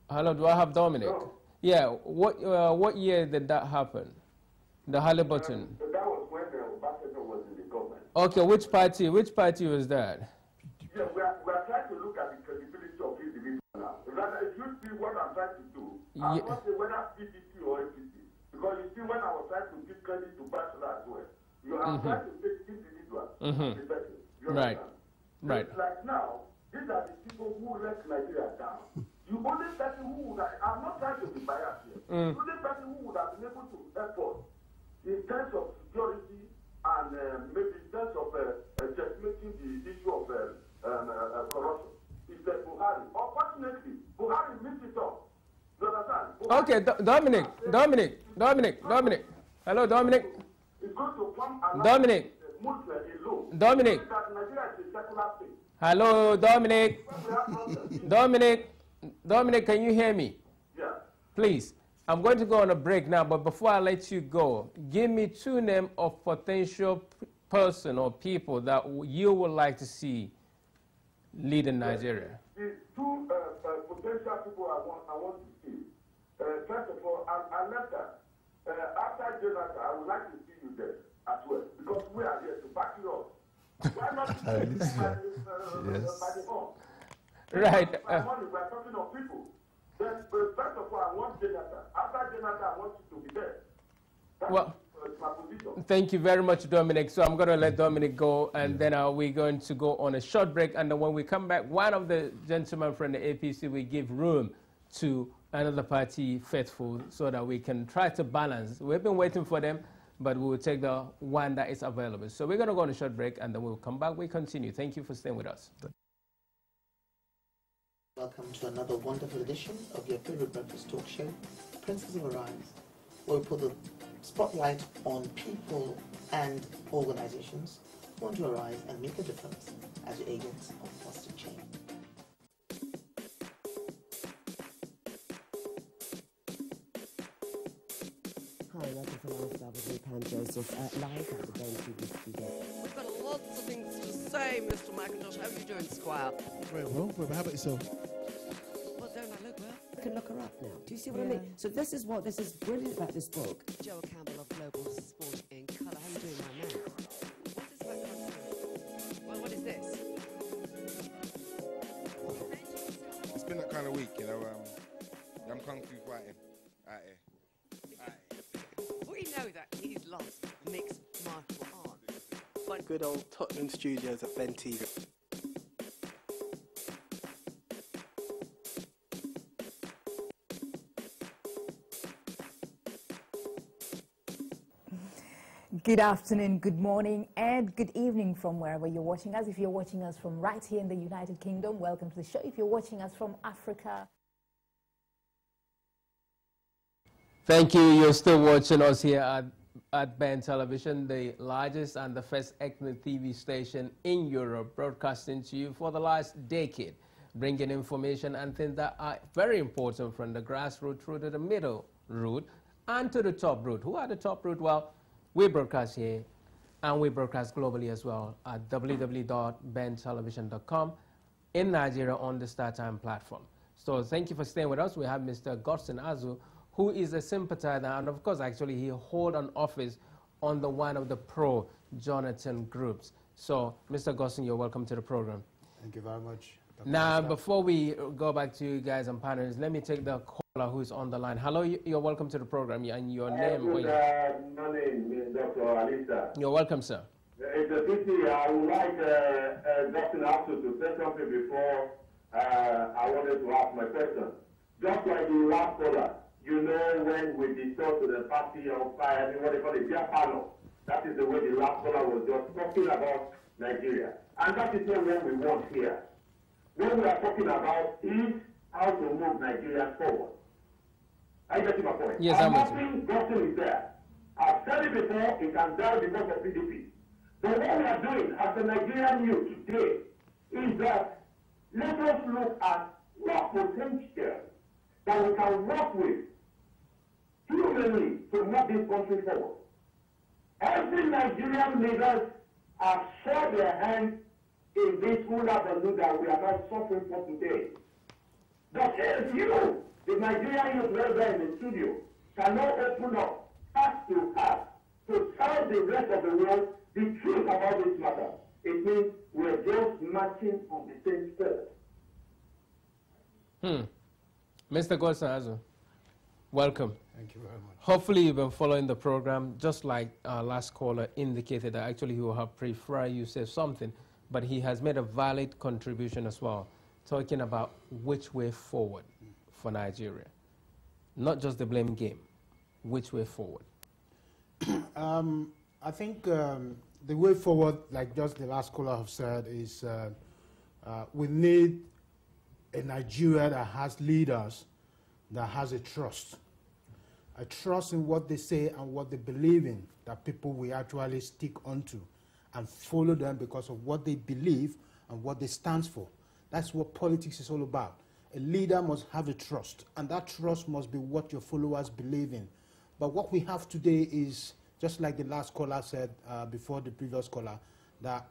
Hello, do I have Dominic? No. Yeah, what year did that happen? The Halliburton. That was when Obasanjo was in the government. Okay, which party was that? Yeah, we are trying to look at the credibility of individuals now. Rather, if you see what I'm trying to do, I won't say whether PDP or APC. Because you see, when I was trying to give credit to Bachelor as well, you are trying to take individuals. Right. Right. It's like now, these are the people who let Nigeria down. The only person who would have, I'm not trying to be biased here, the only person who would have been able to help us in terms of security and maybe in terms of checkmating the issue of corruption is Buhari. Unfortunately, Buhari missed it up. You understand? Okay, Dominic. Hello, Dominic. It's going to come and Dominic. Dominic. Hello, Dominic. Dominic, can you hear me? Yeah. Please, I'm going to go on a break now, but before I let you go, give me 2 names of potential person or people that you would like to see leading Nigeria. The 2 potential people I want to see. First of all, Alistair, after Jonathan, I would like to see you there as well, because we are here to back you up. Why not by the home? Right. We're talking of people. Then, first of all, I want Jonathan. After Jonathan, I want you to be there. That's my position. Thank you very much, Dominic. So I'm going to let Dominic go, and then we're going to go on a short break. And then when we come back, one of the gentlemen from the APC will give room to another party faithful so that we can try to balance. We've been waiting for them, but we will take the one that is available. So we're going to go on a short break, and then we'll come back. We continue. Thank you for staying with us. Welcome to another wonderful edition of your favorite breakfast talk show, Princess of Arise, where we put the spotlight on people and organizations who want to arise and make a difference as your agents of positive change. Hi, welcome to Lifestyle with me, Pam Joseph, live at the Ben TV studio. We've got lots of things to say, Mr. McIntosh. How are you doing, Squire? Very well. How about yourself? Well, don't I look well? You can look her up now. Do you see what I mean? So this is brilliant about this book. Joe Campbell of Global Sport in Colour. How are you doing, my man? What's this about country? Well, what is this? It's been that kind of week, you know. I'm kung fu fighting out here. We know that he's lost mixed martial arts. But Good old Tottenham studios at Ben TV. Good afternoon, good morning, and good evening from wherever you're watching us. If you're watching us from right here in the United Kingdom, welcome to the show. If you're watching us from Africa, Thank you. You're still watching us here at Ben Television, the largest and the first ethnic TV station in Europe, broadcasting to you for the last decade, bringing information and things that are very important from the grassroots through to the middle route and to the top route. Who are the top route? Well, we broadcast here and we broadcast globally as well at www.bentelevision.com in Nigeria on the StarTime platform. So thank you for staying with us. We have Mr. Godson Azu, who is a sympathizer, and of course, actually, he holds an office on the one of the pro-Jonathan groups. So, Mr. Godson, you're welcome to the program. Thank you very much. Now, before we go back to you guys and panelists, let me take the caller who's on the line. Hello, you're welcome to the program, and your name. Good morning, Dr. Alistair. You're welcome, sir. It's a pity. I would like Dr. Azu to say something before I wanted to ask my question. Just like the last caller, you know, when we discussed with the party on fire, I mean, what they call it, beer panel. That is the way the last caller was just talking about Nigeria. And that is not what we want here. What we are talking about is how to move Nigeria forward. I get my point. Yes, I'm with you. Godson is there. I've said it before, it can die because of PDP. But what we are doing as the Nigerian youth today is that let us look at what potential that we can work with humanly to move this country forward. Every Nigerian leaders have shown their hands in this hula balloon that we are not suffering for today. But if you, the Nigerian youth leader in the studio, cannot open up heart to heart to tell the rest of the world the truth about this matter, it means we're just marching on the same spot. Mr. Godson Azu, welcome. Thank you very much. Hopefully you've been following the program, just like our last caller indicated that actually he will have preferred you say something, but he has made a valid contribution as well, talking about which way forward for Nigeria. Not just the blame game, which way forward? I think the way forward, like just the last caller have said, is we need a Nigeria that has leaders, that has a trust in what they say and what they believe in, that people will actually stick onto and follow them because of what they believe and what they stand for. That's what politics is all about. A leader must have a trust, and that trust must be what your followers believe in. But what we have today is, just like the last caller said before the previous caller, that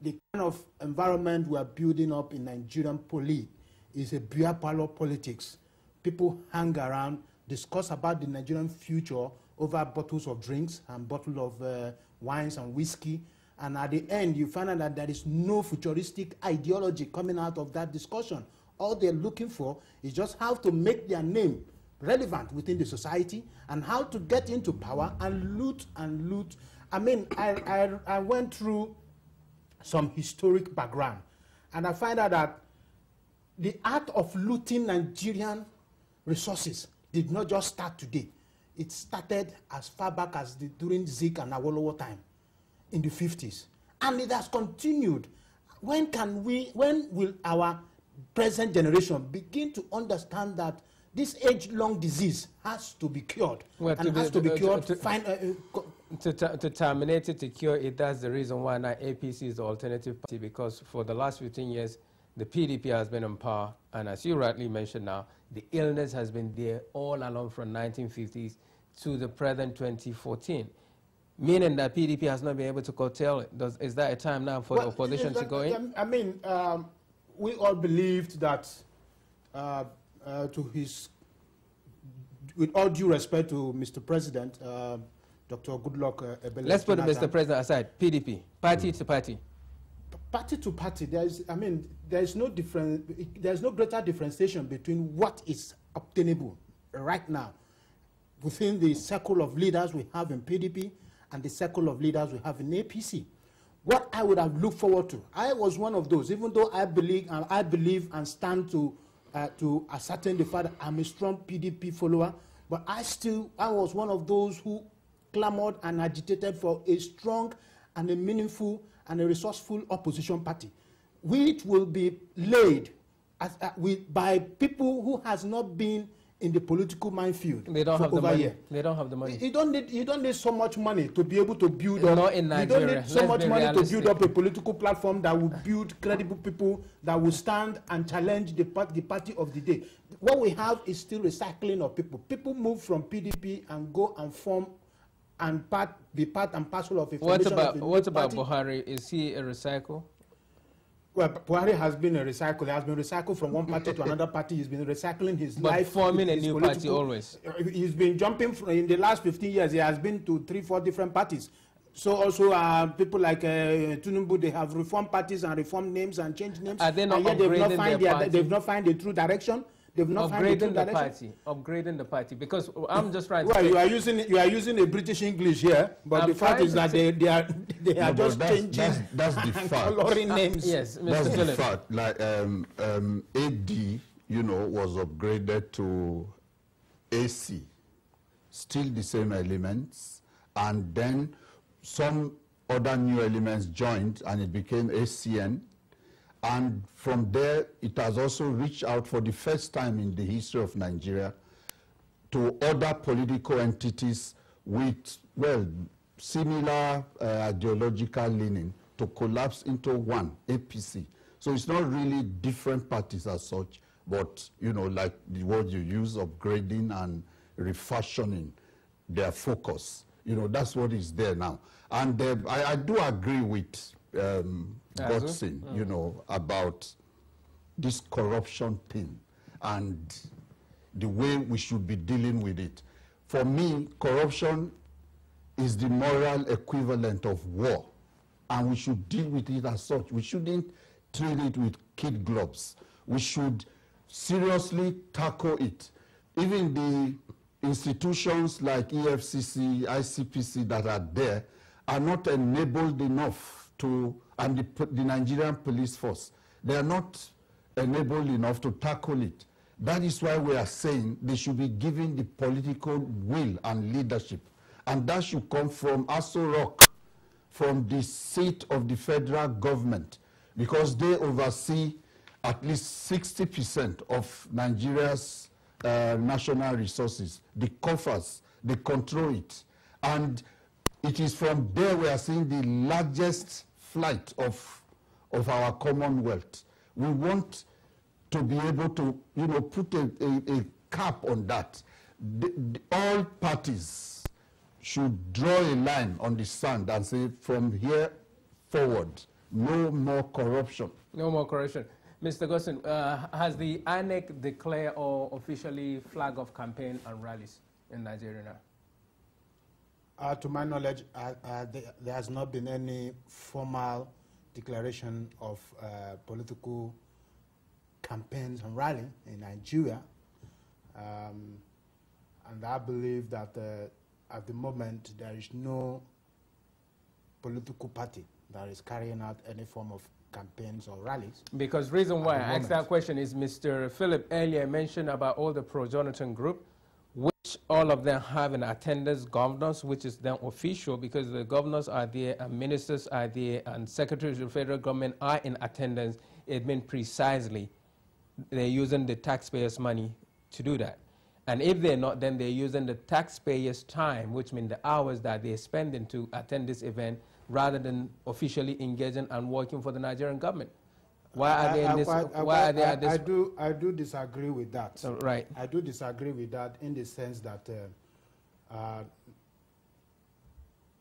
the kind of environment we are building up in Nigerian police is a beer parlor politics. People hang around, discuss about the Nigerian future over bottles of drinks and bottles of wines and whiskey, and at the end you find out that there is no futuristic ideology coming out of that discussion. All they're looking for is just how to make their name relevant within the society and how to get into power and loot and loot. I mean, I went through some historic background, and I find out that the art of looting Nigerian resources did not just start today. It started as far back as during Zik and Awolowo time in the 50s, and it has continued. When will our present generation begin to understand that this age-long disease has to be cured, well, and has to be cured? To terminate it, to cure it, that's the reason why now APC is the alternative party, because for the last 15 years, the PDP has been in power, and as you rightly mentioned now, the illness has been there all along from 1950s to the present 2014, meaning that PDP has not been able to curtail it. Is that a time now for the opposition to go in? I mean, we all believed that, with all due respect to Mr. President, Dr. Goodluck Ebele. Let's put Mr. President aside. PDP, party to party. Party to party, there's no greater differentiation between what is obtainable right now within the circle of leaders we have in PDP and the circle of leaders we have in APC. What I would have looked forward to, I was one of those, even though I believe and stand to ascertain the fact that I'm a strong PDP follower, but I was one of those who clamored and agitated for a strong and a meaningful and a resourceful opposition party, which will be laid by people who has not been in the political minefield. They don't have the over money. here. They don't have the money. You don't need so much money to be able to build up. Not in Nigeria. You don't need so much money to build up a political platform that will build credible people that will stand and challenge the party of the day. What we have is still recycling of people. People move from PDP and go and form and be part and parcel of a formation. What about Buhari? Is he a recycle? Well, Buhari has been a recycle. He has been recycled from one party to another party. He's been recycling his life. Forming a new party always. He's been jumping in the last 15 years. He has been to 3-4 different parties. So also people like Tinubu, they have reformed parties and reformed names and changed names. Are they not they've not found the true direction. They've not upgrading the party. Upgrading the party, because I'm just trying to. Well, you are using a British English here, but the fact is that they are just changing that's the fact. Coloring names. Yes, Mr. That's Phillip. the fact. Like AD, you know, was upgraded to AC, still the same elements, and then some other new elements joined, and it became ACN. And from there, it has also reached out for the first time in the history of Nigeria to other political entities with, well, similar ideological leaning to collapse into one, APC. So it's not really different parties as such, but, you know, like the word you use, upgrading and refashioning their focus. You know, that's what is there now. And I do agree with Godson, you know, about this corruption thing and the way we should be dealing with it. For me, corruption is the moral equivalent of war, and we should deal with it as such. We shouldn't treat it with kid gloves. We should seriously tackle it. Even the institutions like EFCC, ICPC that are there are not enabled enough to, and the Nigerian police force, they are not enabled enough to tackle it. That is why we are saying they should be given the political will and leadership. And that should come from Aso Rock, from the seat of the federal government, because they oversee at least 60% of Nigeria's national resources, the coffers, they control it. And it is from there we are seeing the largest flight of our Commonwealth. We want to be able to, you know, put a cap on that. All parties should draw a line on the sand and say, from here forward, no more corruption. No more corruption. Mr. Godson, has the INEC declared or officially flag off campaign and rallies in Nigeria now? To my knowledge, there has not been any formal declaration of political campaigns and rallying in Nigeria. And I believe that at the moment there is no political party that is carrying out any form of campaigns or rallies. Because reason why I asked that question is Mr. Phillip earlier mentioned about all the pro-Jonathan group, which all of them have in attendance governors, which is then official because the governors are there and ministers are there and secretaries of the federal government are in attendance. It means precisely they're using the taxpayers' money to do that. And if they're not, then they're using the taxpayers' time, which means the hours that they're spending to attend this event, rather than officially engaging and working for the Nigerian government. Why are they in this? Why are they at this? I do disagree with that. Right. I do disagree with that in the sense that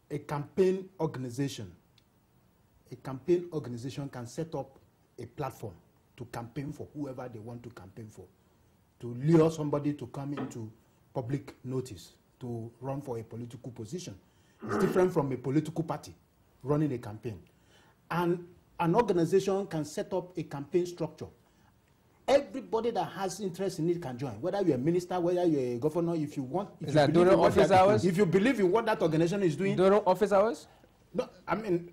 a campaign organization can set up a platform to campaign for whoever they want to campaign for, to lure somebody to come into public notice to run for a political position. It's different from a political party running a campaign. And an organization can set up a campaign structure. Everybody that has interest in it can join, whether you're a minister, whether you're a governor, if you want. Is that during office hours? If you believe in what that organization is doing. During office hours? No, I mean,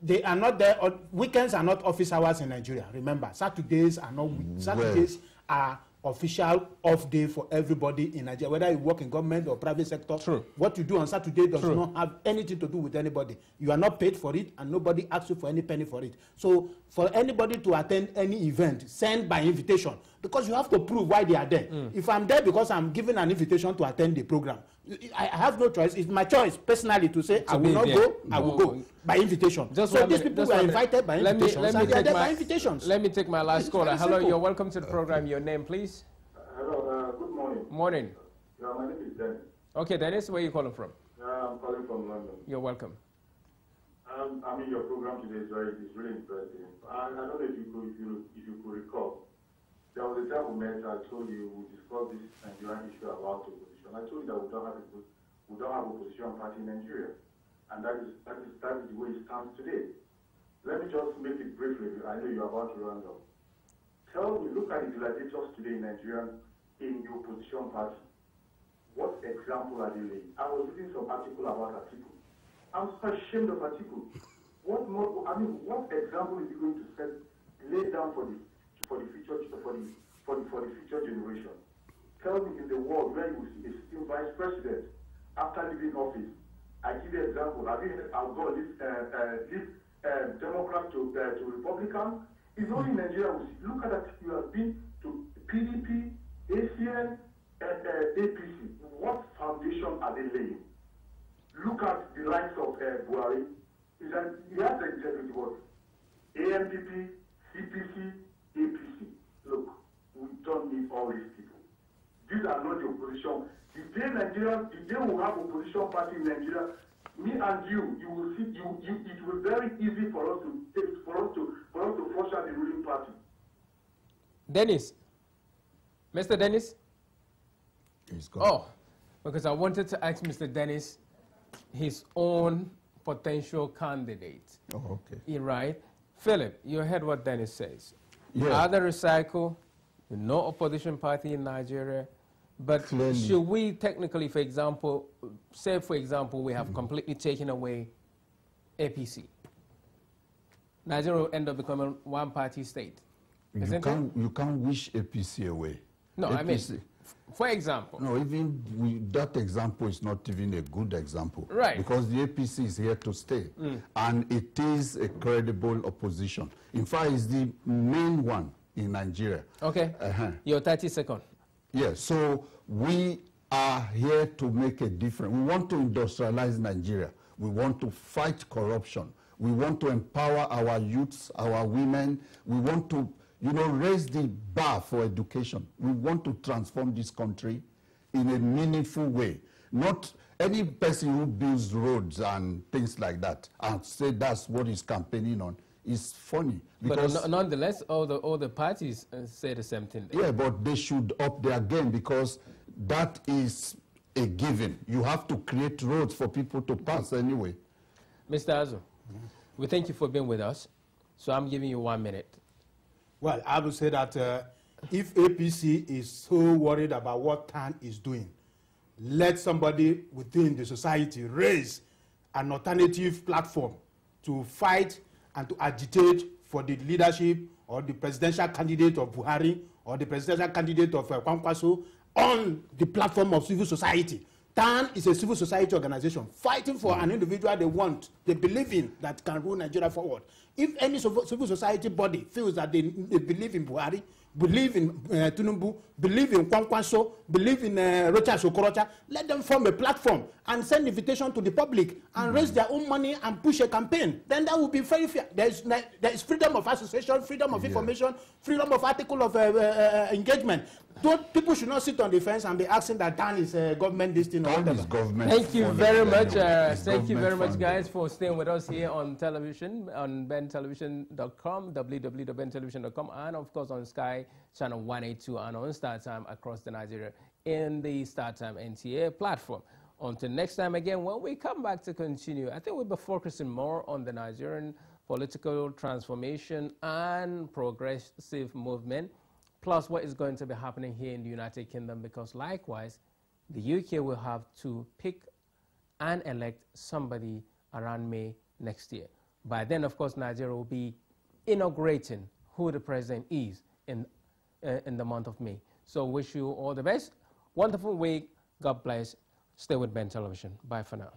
they are not there. Weekends are not office hours in Nigeria. Remember, Saturdays are not. Saturdays are official off day for everybody in Nigeria, whether you work in government or private sector. True. What you do on Saturday does True. not have anything to do with anybody. You are not paid for it, and nobody asks you for any penny for it. So for anybody to attend any event, send by invitation, because you have to prove why they are there. If I'm there because I'm given an invitation to attend the program, I have no choice. It's my choice personally to say I will not go, I will go by invitation. So these people were invited by invitations, and they are there by invitations. Let me take my last caller. Hello, you're welcome to the program. Your name, please. Hello, good morning. Morning. My name is Dennis. Okay, Dennis, where are you calling from? I'm calling from London. You're welcome. I mean, your program today is really interesting. I don't know if you could recall. There was a time we met. I told you we discussed this Nigerian issue about opposition. I told you that we don't have opposition party in Nigeria, and that is the way it stands today. Let me just make it briefly. I know you're about to round up. Tell me, look at the gladiators today in Nigeria in the opposition party. What example are they laying? I was reading some article about Atiku. I'm so ashamed of Atiku. What more? I mean, what example is he going to lay down for the future generation? Tell me, in the world where you see a sitting vice president after leaving office, I give you an example. Have you heard I'll go this Democrat to Republican? It's only in Nigeria. Look at that. You have been to PDP, ACN, and APC. What foundation are they laying? Look at the likes of Buhari. He has the integrity board. AMPP, CPC, APC. Look, we don't need all these people. These are not the opposition. The day we have opposition party in Nigeria, me and you will see. It will be very easy for us to flush out the ruling party. Dennis, Mr. Dennis. He's gone. Oh, because I wanted to ask Mr. Dennis his own potential candidate. Oh, okay. You're right. Philip, you heard what Dennis says. Yeah. Other recycle, no opposition party in Nigeria. But Clearly. should we technically, for example, say, for example, we have completely taken away APC? Nigeria will end up becoming one-party state. You can't wish APC away. No, APC, I mean, for example. No, that example is not even a good example. Right. Because the APC is here to stay. And it is a credible opposition. In fact, it's the main one in Nigeria. Okay. Your 30 seconds. Yes, so we are here to make a difference. We want to industrialize Nigeria. We want to fight corruption. We want to empower our youths, our women. We want to, raise the bar for education. We want to transform this country in a meaningful way. Not any person who builds roads and things like that and say that's what he's campaigning on. Is funny. But nonetheless, all the parties say the same thing. Yeah, but they should up their game because that is a given. You have to create roads for people to pass anyway. Mr. Azu, we thank you for being with us. So I'm giving you 1 minute. Well, I would say that if APC is so worried about what TAN is doing, let somebody within the society raise an alternative platform to fight and to agitate for the leadership or the presidential candidate of Buhari or the presidential candidate of Kwankwaso on the platform of civil society. TAN is a civil society organization fighting for an individual they believe in, that can rule Nigeria forward. If any civil society body feels that they believe in Buhari, believe in Tinubu, believe in Kwankwaso, believe in Rocha Sokorocha, let them form a platform and send invitation to the public and raise their own money and push a campaign. Then that will be very fair. There is freedom of association, freedom of information, freedom of article of engagement. People should not sit on the fence and be asking that TAN is government this thing or whatever. Thank you very much. Thank you very much, guys, for staying with us here on television, on bentelevision.com, www.bentelevision.com, and of course on Sky Channel 182 and on StarTime across the Nigeria in the StarTime NTA platform. Until next time again, when we come back to continue, I think we'll be focusing more on the Nigerian political transformation and progressive movement, plus what is going to be happening here in the United Kingdom, because likewise, the UK will have to pick and elect somebody around May next year. By then, of course, Nigeria will be inaugurating who the president is in the month of May. So wish you all the best. Wonderful week. God bless. Stay with Ben Television. Bye for now.